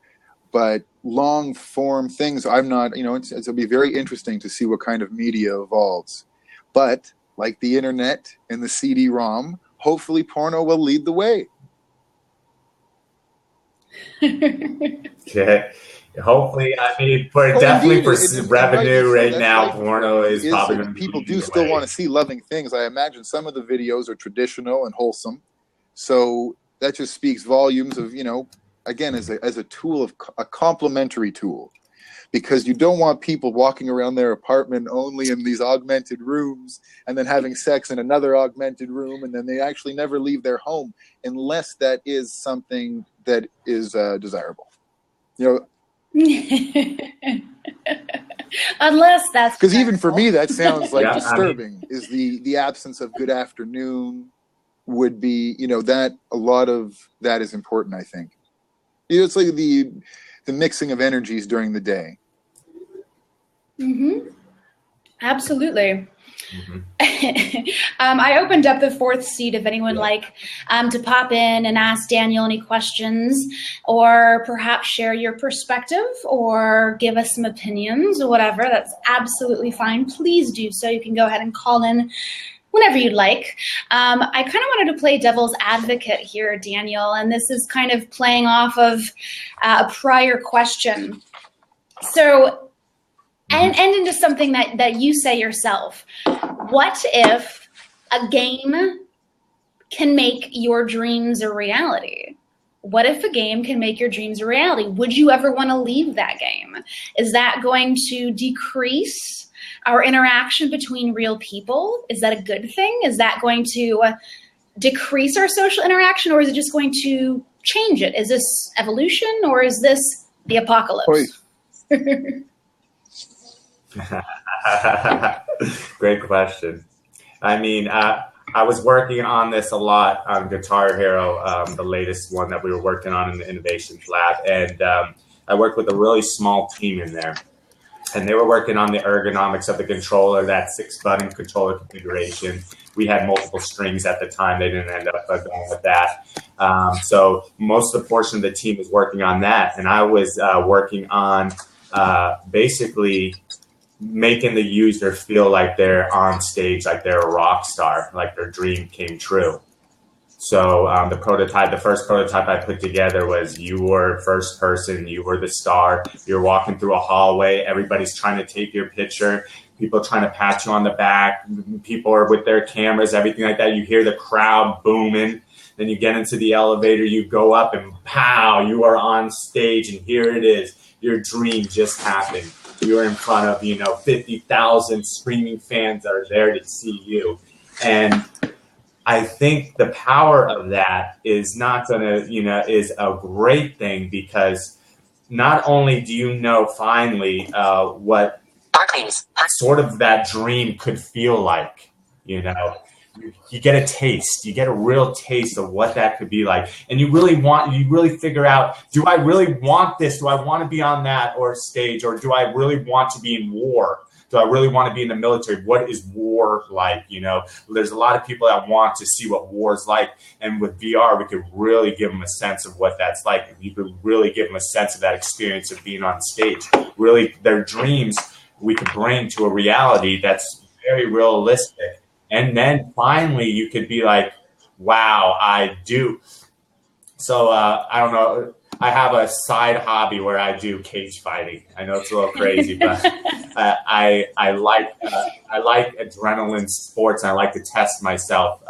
But long form things, I'm not, it'll be very interesting to see what kind of media evolves. But like the internet and the CD-ROM, hopefully porno will lead the way. Yeah. Hopefully, for revenue right now, porno is probably going to be people do still want to see loving things. I imagine some of the videos are traditional and wholesome. So that just speaks volumes of, again, as a tool, a complementary tool, because you don't want people walking around their apartment only in these augmented rooms and then having sex in another augmented room, and then they actually never leave their home unless that is something that is desirable. Unless that's because even for me that sounds like disturbing. Is the absence of good afternoon would be, that a lot of that is important, I think. It's like the mixing of energies during the day. Absolutely. I opened up the fourth seat if anyone like to pop in and ask Daniel any questions, or perhaps share your perspective or give us some opinions or whatever. That's absolutely fine. Please do so. You can go ahead and call in whenever you'd like. I kind of wanted to play devil's advocate here, Daniel, and this is kind of playing off of a prior question. So, and into something that you say yourself. What if a game can make your dreams a reality? What if a game can make your dreams a reality? Would you ever want to leave that game? Is that going to decrease our interaction between real people? Is that a good thing? Is that going to decrease our social interaction, or is it just going to change it? Is this evolution, or is this the apocalypse? Great question. I was working on this a lot on Guitar Hero, the latest one that we were working on in the Innovations Lab. And I worked with a really small team in there. And they were working on the ergonomics of the controller, that 6-button controller configuration. We had multiple strings at the time. They didn't end up going with that. So most of the portion of the team was working on that. And I was working on basically making the user feel like they're on stage, like they're a rock star, like their dream came true. So the first prototype I put together was you were first person, you were the star, you're walking through a hallway, everybody's trying to take your picture, people trying to pat you on the back, people are with their cameras, everything like that. You hear the crowd booming, then you get into the elevator, you go up and pow, you are on stage, and here it is, your dream just happened. You're in front of, 50,000 screaming fans that are there to see you. And I think the power of that is not going to, is a great thing, because not only do you know finally what sort of that dream could feel like, you get a taste, you get a real taste of what that could be like. And you really figure out, do I really want this? Do I want to be on that or stage? Or do I really want to be in war? Do I really want to be in the military? What is war like? You know, there's a lot of people that want to see what war is like. And with VR, we could really give them a sense of what that's like. You could really give them a sense of that experience of being on stage. Really, their dreams we could bring to a reality that's very realistic. And then finally, you could be like, wow, I do. So I don't know. I have a side hobby where I do cage fighting. I know it's a little crazy, but I like adrenaline sports, and I like to test myself.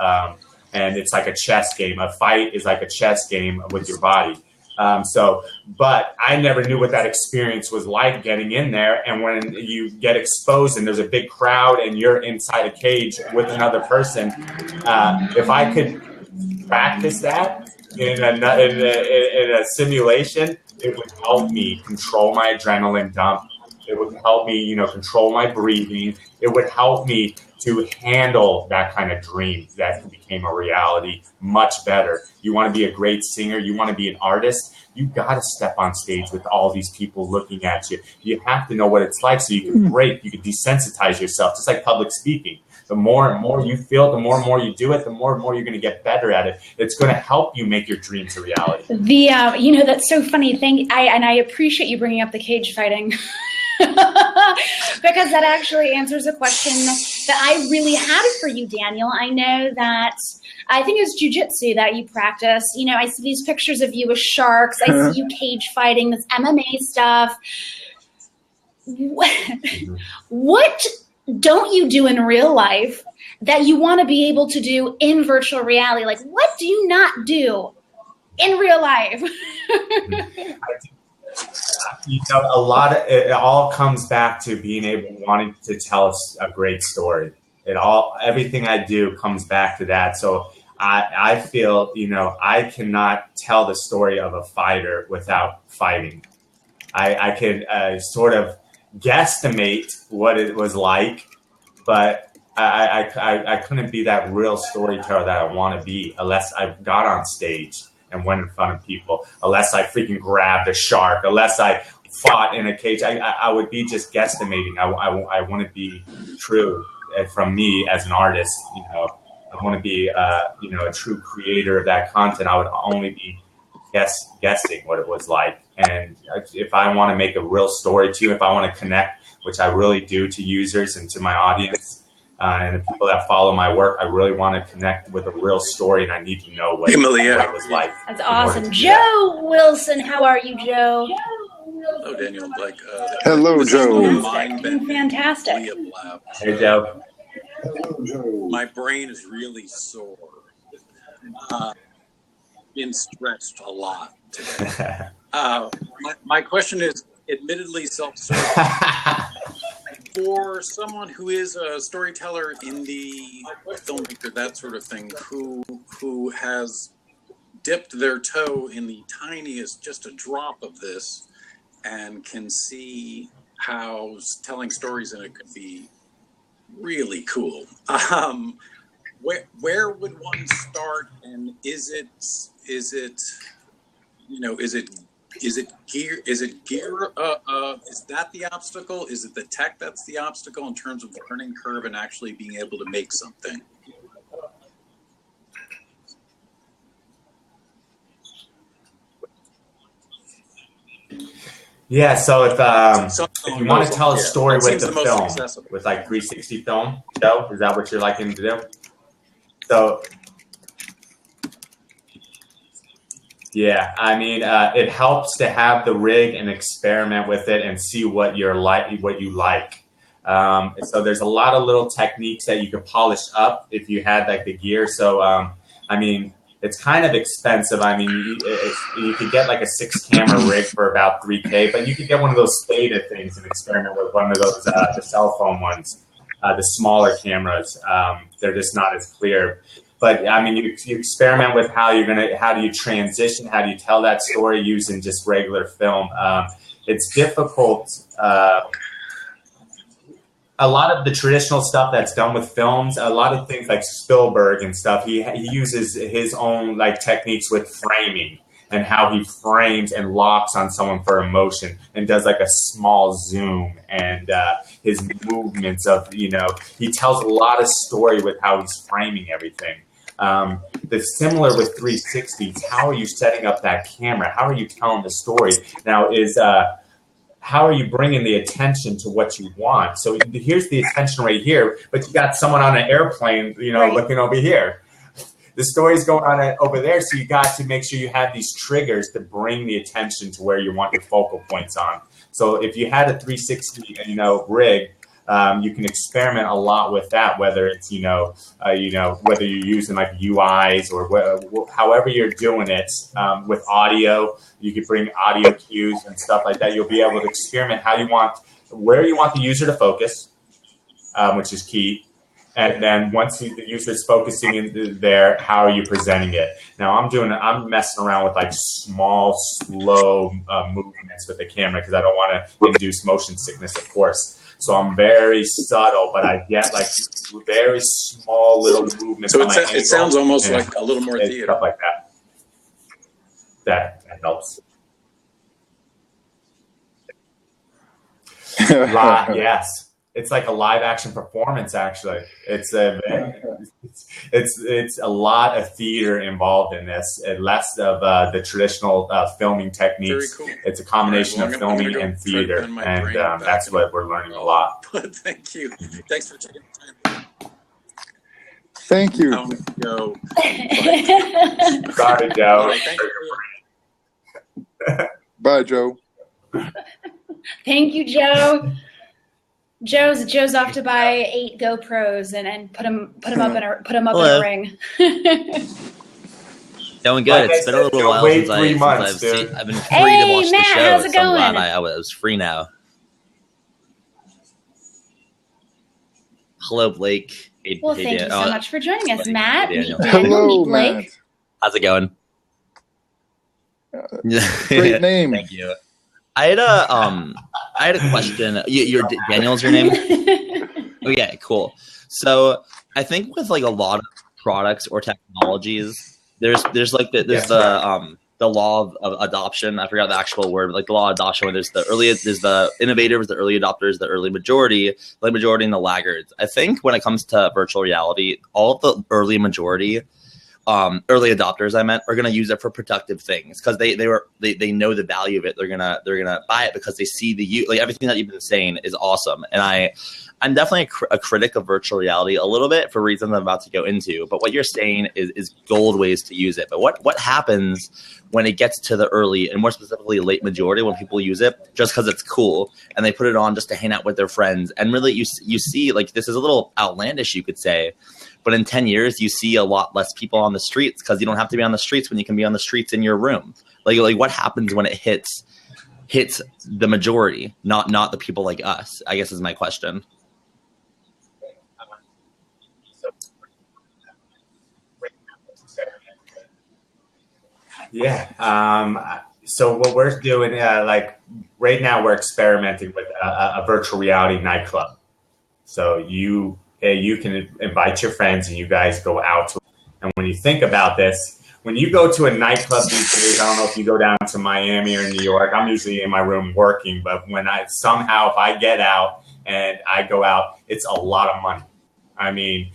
And it's like a chess game. A fight is like a chess game with your body. But I never knew what that experience was like getting in there. And when you get exposed and there's a big crowd and you're inside a cage with another person, if I could practice that in a simulation, it would help me control my adrenaline dump. It would help me, control my breathing. It would help me to handle that kind of dream that became a reality much better. You want to be a great singer, you want to be an artist, you got to step on stage with all these people looking at you. You have to know what it's like so you can break, you can desensitize yourself, just like public speaking. The more and more you feel, the more and more you do it, the more and more you're going to get better at it. It's going to help you make your dreams a reality. That's so funny. I appreciate you bringing up the cage fighting. Because that actually answers a question that I really had for you, Daniel. I know that I think it's jiu-jitsu that you practice. I see these pictures of you with sharks. I see you cage fighting, this MMA stuff. What don't you do in real life that you want to be able to do in virtual reality? Like, what do you not do in real life? It all comes back to wanting to tell us a great story. Everything I do comes back to that. So I feel, I cannot tell the story of a fighter without fighting. I can sort of guesstimate what it was like, but I couldn't be that real storyteller that I want to be unless I got on stage and went in front of people, unless I freaking grabbed a shark, unless I fought in a cage. I would be just guesstimating. I want to be true from me as an artist. I want to be a true creator of that content. I would only be guessing what it was like. And if I want to make a real story to you, if I want to connect, which I really do, to users and to my audience, and the people that follow my work, I really want to connect with a real story, and I need to know what it was like. That's awesome. Joe Wilson, how are you, Joe? Hello, Daniel. Hello, Joe. Fantastic. Hey, Joe. Hello, Joe. My brain is really sore. Been stretched a lot today. My question is admittedly self-serving. For someone who is a storyteller, indie filmmaker, that sort of thing, who has dipped their toe in the tiniest, just a drop of this, and can see how telling stories in it could be really cool. Where would one start, and is it gear? Is that the obstacle? Is it the tech that's the obstacle in terms of the learning curve and actually being able to make something? Yeah, so if you want to tell a story with the film, accessible. with like 360 film, Joe, is that what you're liking to do? So, yeah, I mean, it helps to have the rig and experiment with it and see what you like. So there's a lot of little techniques that you could polish up if you had like the gear. So, I mean, it's kind of expensive. I mean, you could get like a 6-camera rig for about $3,000, but you could get one of those Spada things and experiment with one of those, the cell phone ones, the smaller cameras. They're just not as clear. But I mean, you experiment with how do you transition? How do you tell that story using just regular film? It's difficult. a lot of the traditional stuff that's done with films, a lot of things like Spielberg and stuff, he uses his own like techniques with framing and how he frames and locks on someone for emotion and does like a small zoom and his movements of, he tells a lot of story with how he's framing everything. The similar with 360s, how are you setting up that camera? How are you telling the story? Now how are you bringing the attention to what you want? So here's the attention right here, but you got someone on an airplane, right, looking over here. The story's going on over there, so you got to make sure you have these triggers to bring the attention to where you want your focal points on. So if you had a 360, rig, you can experiment a lot with that, whether it's, whether you're using like UIs or however you're doing it with audio. You could bring audio cues and stuff like that. You'll be able to experiment where you want the user to focus, which is key. And then once the user is focusing in there, how are you presenting it? Now I'm messing around with like small, slow movements with the camera because I don't want to induce motion sickness, of course. So I'm very subtle, but I get like very small little movements. So it sounds almost like a little more theater. Stuff like that. That helps. Yes. It's like a live action performance. Actually, it's a lot of theater involved in this, and less of the traditional filming techniques. Very cool. It's a combination of filming and theater, and that's what we're learning a lot. Thank you. Thanks for taking the time. Thank you. Joe. Sorry, Joe. Bye, Joe. Thank you, Joe. Joe's off to buy 8 GoPros and put them up in a ring. Going good. It's been a little while since I've been free to watch the show. How's it going? I'm glad I was free now. Hello, Blake. Well, thank you so much for joining us, Matt. Hello, Matt. How's it going? Great name. Thank you. I had a question. Daniel's your name? Okay, cool. So I think with like a lot of products or technologies, there's the law of adoption. I forgot the actual word, but like the law of adoption, where there's the innovators, the early adopters, the early majority, and the laggards. I think when it comes to virtual reality, all of the early adopters are going to use it for productive things because they know the value of it. They're gonna buy it because they see everything that you've been saying is awesome. And I'm definitely a critic of virtual reality a little bit for reasons I'm about to go into. But what you're saying is gold ways to use it. But what happens when it gets to the early and more specifically late majority, when people use it just because it's cool and they put it on just to hang out with their friends? And really you see like this is a little outlandish, you could say. But in 10 years, you see a lot less people on the streets because you don't have to be on the streets when you can be on the streets in your room. Like what happens when it hits the majority, not the people like us, I guess is my question. Yeah. So what we're doing, like right now, we're experimenting with a virtual reality nightclub. So you can invite your friends and you guys go out to. And when you think about this, when you go to a nightclub these days, I don't know if you go down to Miami or New York. I'm usually in my room working, but if I get out and I go out, it's a lot of money. I mean,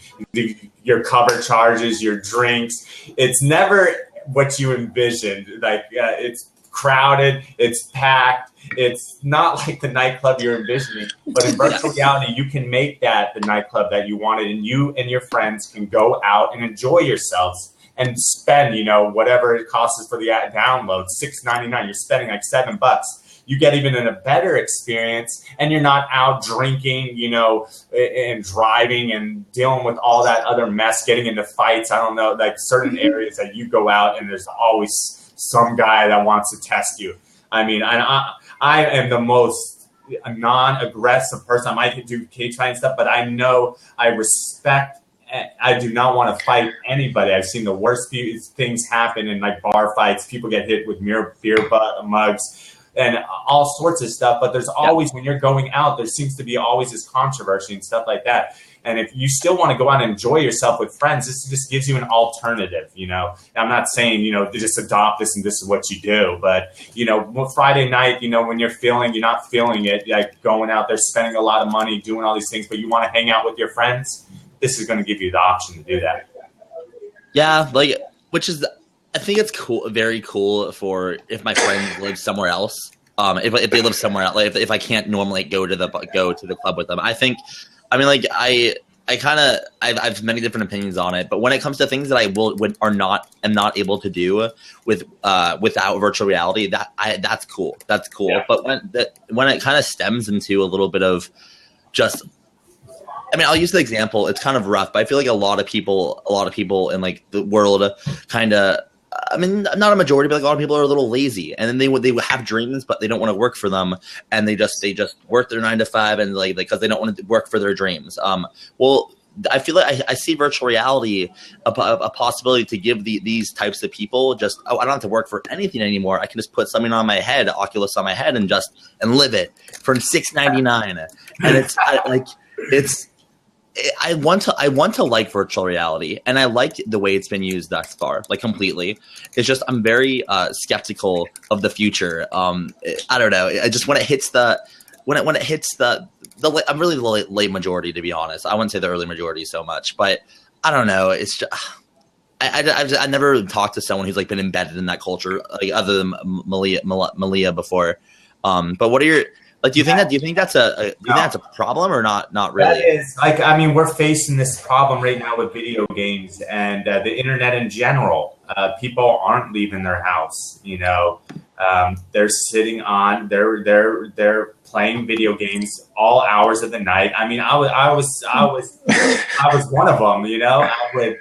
your cover charges, your drinks. It's never what you envisioned. Like it's crowded, it's packed. It's not like the nightclub you're envisioning, but in virtual reality, you can make that the nightclub that you wanted, and you and your friends can go out and enjoy yourselves and spend, whatever it costs for the download, $6.99. You're spending like $7. You get even in a better experience, and you're not out drinking, and driving and dealing with all that other mess, getting into fights. I don't know, like certain areas that you go out and there's always some guy that wants to test you. I mean, I am the most non-aggressive person. I might do cage fighting stuff, but I know I respect. I do not want to fight anybody. I've seen the worst things happen in like bar fights. People get hit with beer mugs. and all sorts of stuff. But there's always, when you're going out, there seems to be always this controversy and stuff like that. And if you still want to go out and enjoy yourself with friends, this just gives you an alternative, you know. I'm not saying, you know, to just adopt this and this is what you do. But, you know, Friday night, you know, when you're not feeling it, like going out there, spending a lot of money, doing all these things, but you want to hang out with your friends, this is going to give you the option to do that. Yeah, like, which is, I think it's cool, very cool for if my friends live somewhere else. If they live somewhere else, like if I can't normally go to the club with them, I think. I mean, like I have many different opinions on it, but when it comes to things that I am not able to do without virtual reality, that's cool. That's cool. Yeah. But when it kind of stems into a little bit of just, I mean, I'll use the example. It's kind of rough, but I feel like a lot of people in like the world kind of. I mean, not a majority, but like a lot of people are a little lazy, and then they would have dreams, but they don't want to work for them, and they just work their 9 to 5, and like because they don't want to work for their dreams. Well, I feel like I see virtual reality a possibility to give these types of people just I don't have to work for anything anymore. I can just put something on my head, Oculus on my head, and live it for $6.99, and it's. I want to like virtual reality, and I like the way it's been used thus far, like completely. It's just I'm very skeptical of the future. I don't know. I just when it hits the I'm really the late majority, to be honest. I wouldn't say the early majority so much, but I don't know. It's just I never talked to someone who's like been embedded in that culture, like other than Malia before. But what are your like? Do you think that's a problem or not? Not really. That is like, I mean, we're facing this problem right now with video games and the internet in general. People aren't leaving their house. You know, they're sitting on. They're playing video games all hours of the night. I mean, I was one of them. You know, I would.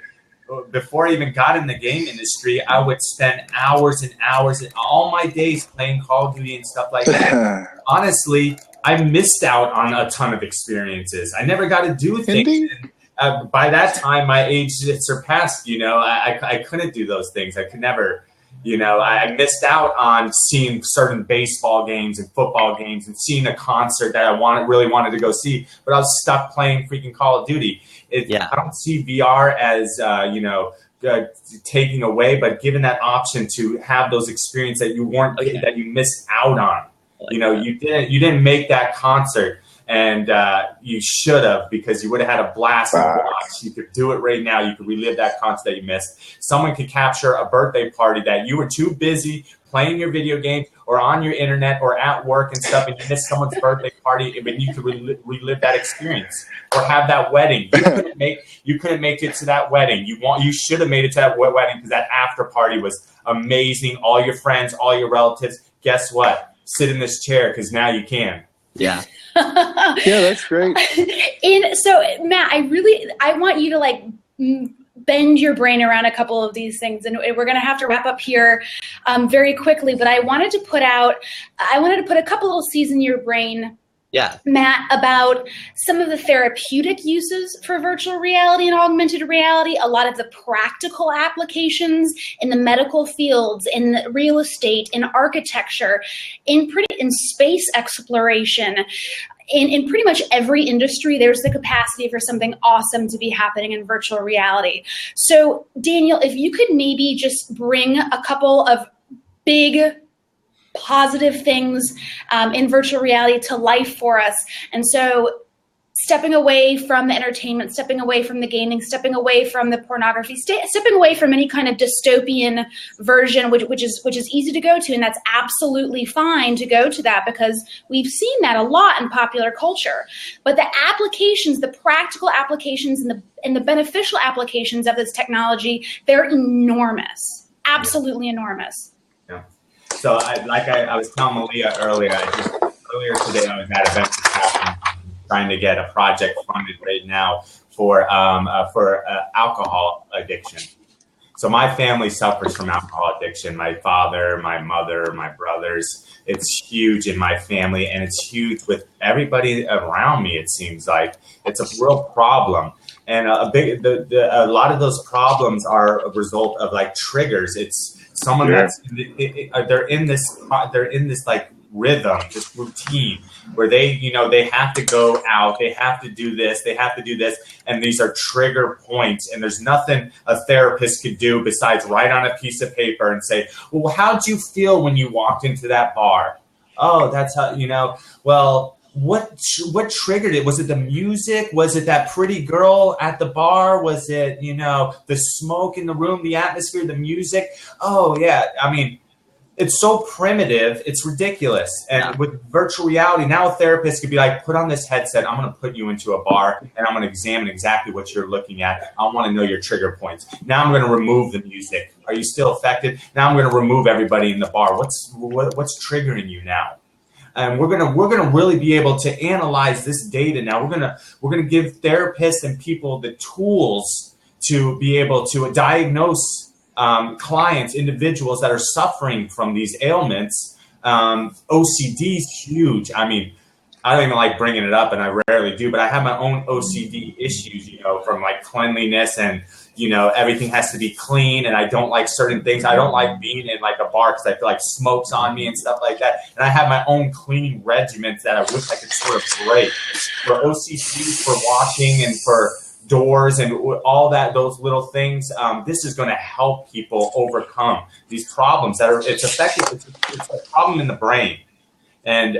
Before I even got in the game industry, I would spend hours and hours and all my days playing Call of Duty and stuff like that. Honestly, I missed out on a ton of experiences. I never got to do things. And, by that time, my age had surpassed, you know, I couldn't do those things. I could never, you know, I missed out on seeing certain baseball games and football games and seeing a concert that I really wanted to go see, but I was stuck playing freaking Call of Duty. I don't see VR as, taking away, but given that option to have those experiences that that you missed out on. You know, you didn't make that concert, and you should have, because you would have had a blast to watch. You could do it right now. You could relive that concert that you missed. Someone could capture a birthday party that you were too busy playing your video games or on your internet or at work and stuff, and you missed someone's birthday party, but you could relive that experience. Or have that wedding. You couldn't make it to that wedding. You should have made it to that wedding because that after party was amazing. All your friends, all your relatives. Guess what? Sit in this chair because now you can. Yeah. Yeah, that's great. So Matt, I want you to like bend your brain around a couple of these things, and we're going to have to wrap up here very quickly. But I wanted to put a couple little seeds in your brain. Yeah, Matt, about some of the therapeutic uses for virtual reality and augmented reality, a lot of the practical applications in the medical fields, in real estate, in architecture, in space exploration. In pretty much every industry, there's the capacity for something awesome to be happening in virtual reality. So, Daniel, if you could maybe just bring a couple of big positive things in virtual reality to life for us. And so stepping away from the entertainment, stepping away from the gaming, stepping away from the pornography, stepping away from any kind of dystopian version, which is easy to go to. And that's absolutely fine to go to that because we've seen that a lot in popular culture. But the applications, the practical applications and the beneficial applications of this technology, they're enormous, absolutely enormous. Yeah. So I was telling Malia earlier today I was at a venture capital trying to get a project funded right now for alcohol addiction. So my family suffers from alcohol addiction. My father, my mother, my brothers. It's huge in my family, and it's huge with everybody around me. It seems like it's a real problem, and a lot of those problems are a result of like triggers. It's someone they're in this like rhythm, just routine, where they, you know, they have to go out, they have to do this, they have to do this, and these are trigger points, and there's nothing a therapist could do besides write on a piece of paper and say, well, how'd you feel when you walked into that bar? Oh, that's how, you know, well, what triggered it? Was it the music? Was it that pretty girl at the bar? Was it, you know, the smoke in the room, the atmosphere, the music? Oh, yeah. I mean, it's so primitive. It's ridiculous. And with virtual reality, now a therapist could be like, put on this headset. I'm going to put you into a bar and I'm going to examine exactly what you're looking at. I want to know your trigger points. Now I'm going to remove the music. Are you still affected? Now I'm going to remove everybody in the bar. What's triggering you now? And we're gonna really be able to analyze this data now. We're gonna give therapists and people the tools to be able to diagnose clients, individuals that are suffering from these ailments. OCD is huge. I mean, I don't even like bringing it up, and I rarely do, but I have my own OCD issues, you know, from like cleanliness and, you know, everything has to be clean, and I don't like certain things. I don't like being in like a bar because I feel like smoke's on me and stuff like that. And I have my own cleaning regimens that I wish I could sort of break. For OCD, for washing, and for doors and all that, those little things, this is going to help people overcome these problems that are, it's effective. It's a problem in the brain. And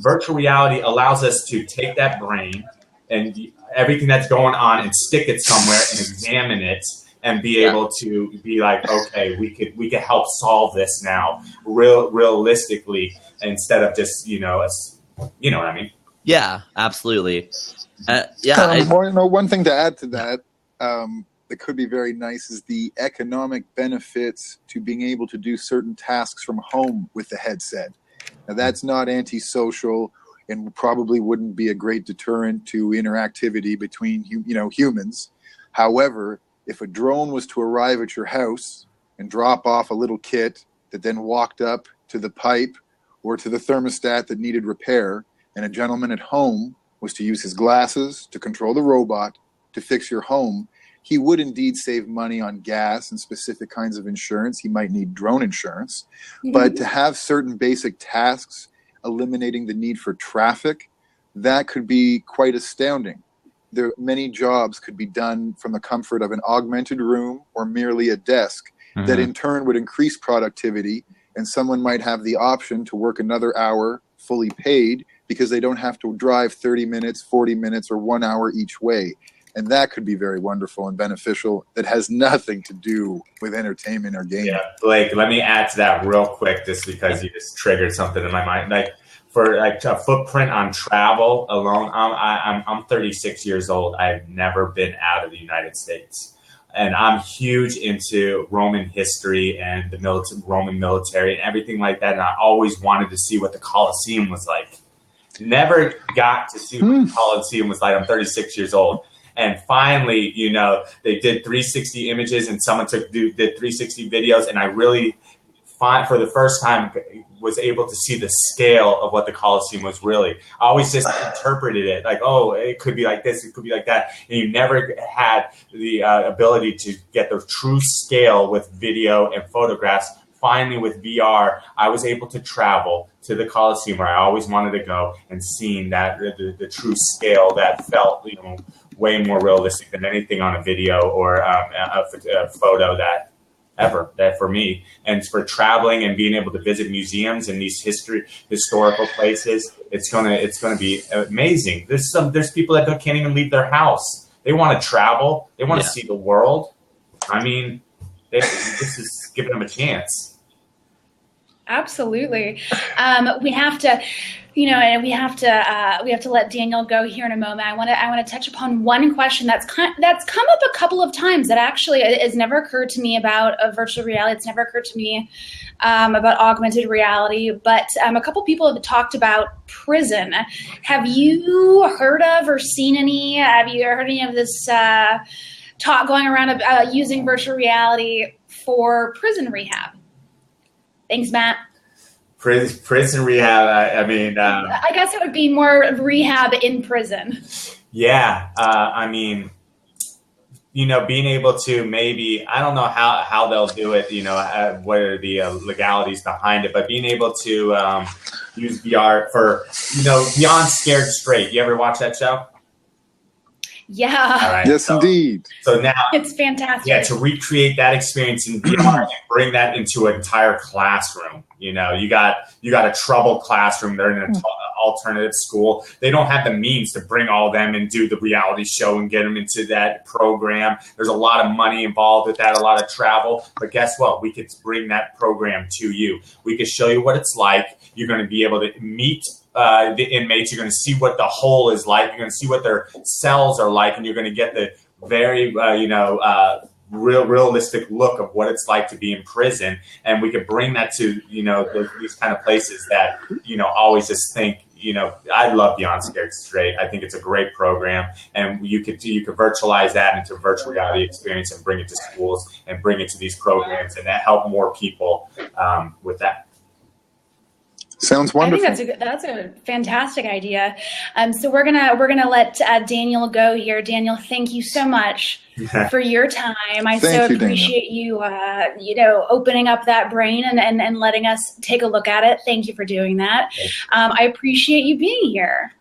virtual reality allows us to take that brain and everything that's going on and stick it somewhere and examine it and be able to be like, okay, we could help solve this now realistically, instead of just, you know what I mean? Yeah, absolutely. One thing to add to that that could be very nice is the economic benefits to being able to do certain tasks from home with the headset. Now, that's not antisocial and probably wouldn't be a great deterrent to interactivity between humans. However, if a drone was to arrive at your house and drop off a little kit that then walked up to the pipe or to the thermostat that needed repair, and a gentleman at home was to use his glasses to control the robot to fix your home, he would indeed save money on gas and specific kinds of insurance. He might need drone insurance. Mm-hmm. But to have certain basic tasks, eliminating the need for traffic, that could be quite astounding. Many jobs could be done from the comfort of an augmented room or merely a desk that in turn would increase productivity, and someone might have the option to work another hour fully paid because they don't have to drive 30 minutes, 40 minutes, or 1 hour each way. And that could be very wonderful and beneficial. That has nothing to do with entertainment or gaming. Yeah, Blake, let me add to that real quick, just because you just triggered something in my mind. Like, for like a footprint on travel alone, I'm 36 years old. I've never been out of the United States. And I'm huge into Roman history and the Roman military and everything like that. And I always wanted to see what the Colosseum was like. Never got to see what the Colosseum was like. I'm 36 years old. And finally, you know, they did 360 images and someone did 360 videos. And I really, for the first time, was able to see the scale of what the Colosseum was really. I always just interpreted it like, oh, it could be like this, it could be like that. And you never had the ability to get the true scale with video and photographs. Finally, with VR, I was able to travel to the Colosseum where I always wanted to go and seeing that the true scale that felt, you know, way more realistic than anything on a video or a photo that for me. And for traveling and being able to visit museums and these historical places, it's gonna be amazing. There's people that can't even leave their house. They want to travel. They want to see the world. I mean, this is giving them a chance. Absolutely. We have to, and we have to let Daniel go here in a moment. I want to touch upon one question that's come up a couple of times that actually has never occurred to me about virtual reality. It's never occurred to me about augmented reality, but a couple people have talked about prison. Have you heard of or seen any? Have you heard any of this talk going around about using virtual reality for prison rehab? Thanks, Matt. Prison rehab, I mean... I guess it would be more rehab in prison. Yeah, I mean, being able to maybe, I don't know how they'll do it, what are the legalities behind it, but being able to use VR for, Beyond Scared Straight. You ever watch that show? Yeah. All right, Yes, indeed. So now it's fantastic. Yeah, to recreate that experience in VR and bring that into an entire classroom. You got a troubled classroom. They're in an alternative school. They don't have the means to bring all of them and do the reality show and get them into that program. There's a lot of money involved with that, a lot of travel. But guess what? We could bring that program to you. We could show you what it's like. You're going to be able to meet the inmates. You're going to see what the whole is like. You're going to see what their cells are like, and you're going to get the very, realistic look of what it's like to be in prison. And we could bring that to, these kind of places that, always just think, I love Beyond Scared Straight. I think it's a great program, and you could virtualize that into a virtual reality experience and bring it to schools and bring it to these programs and help more people with that. Sounds wonderful. I think that's a fantastic idea. So we're gonna let Daniel go here. Daniel, thank you so much for your time. I so appreciate you, opening up that brain and letting us take a look at it. Thank you for doing that. I appreciate you being here.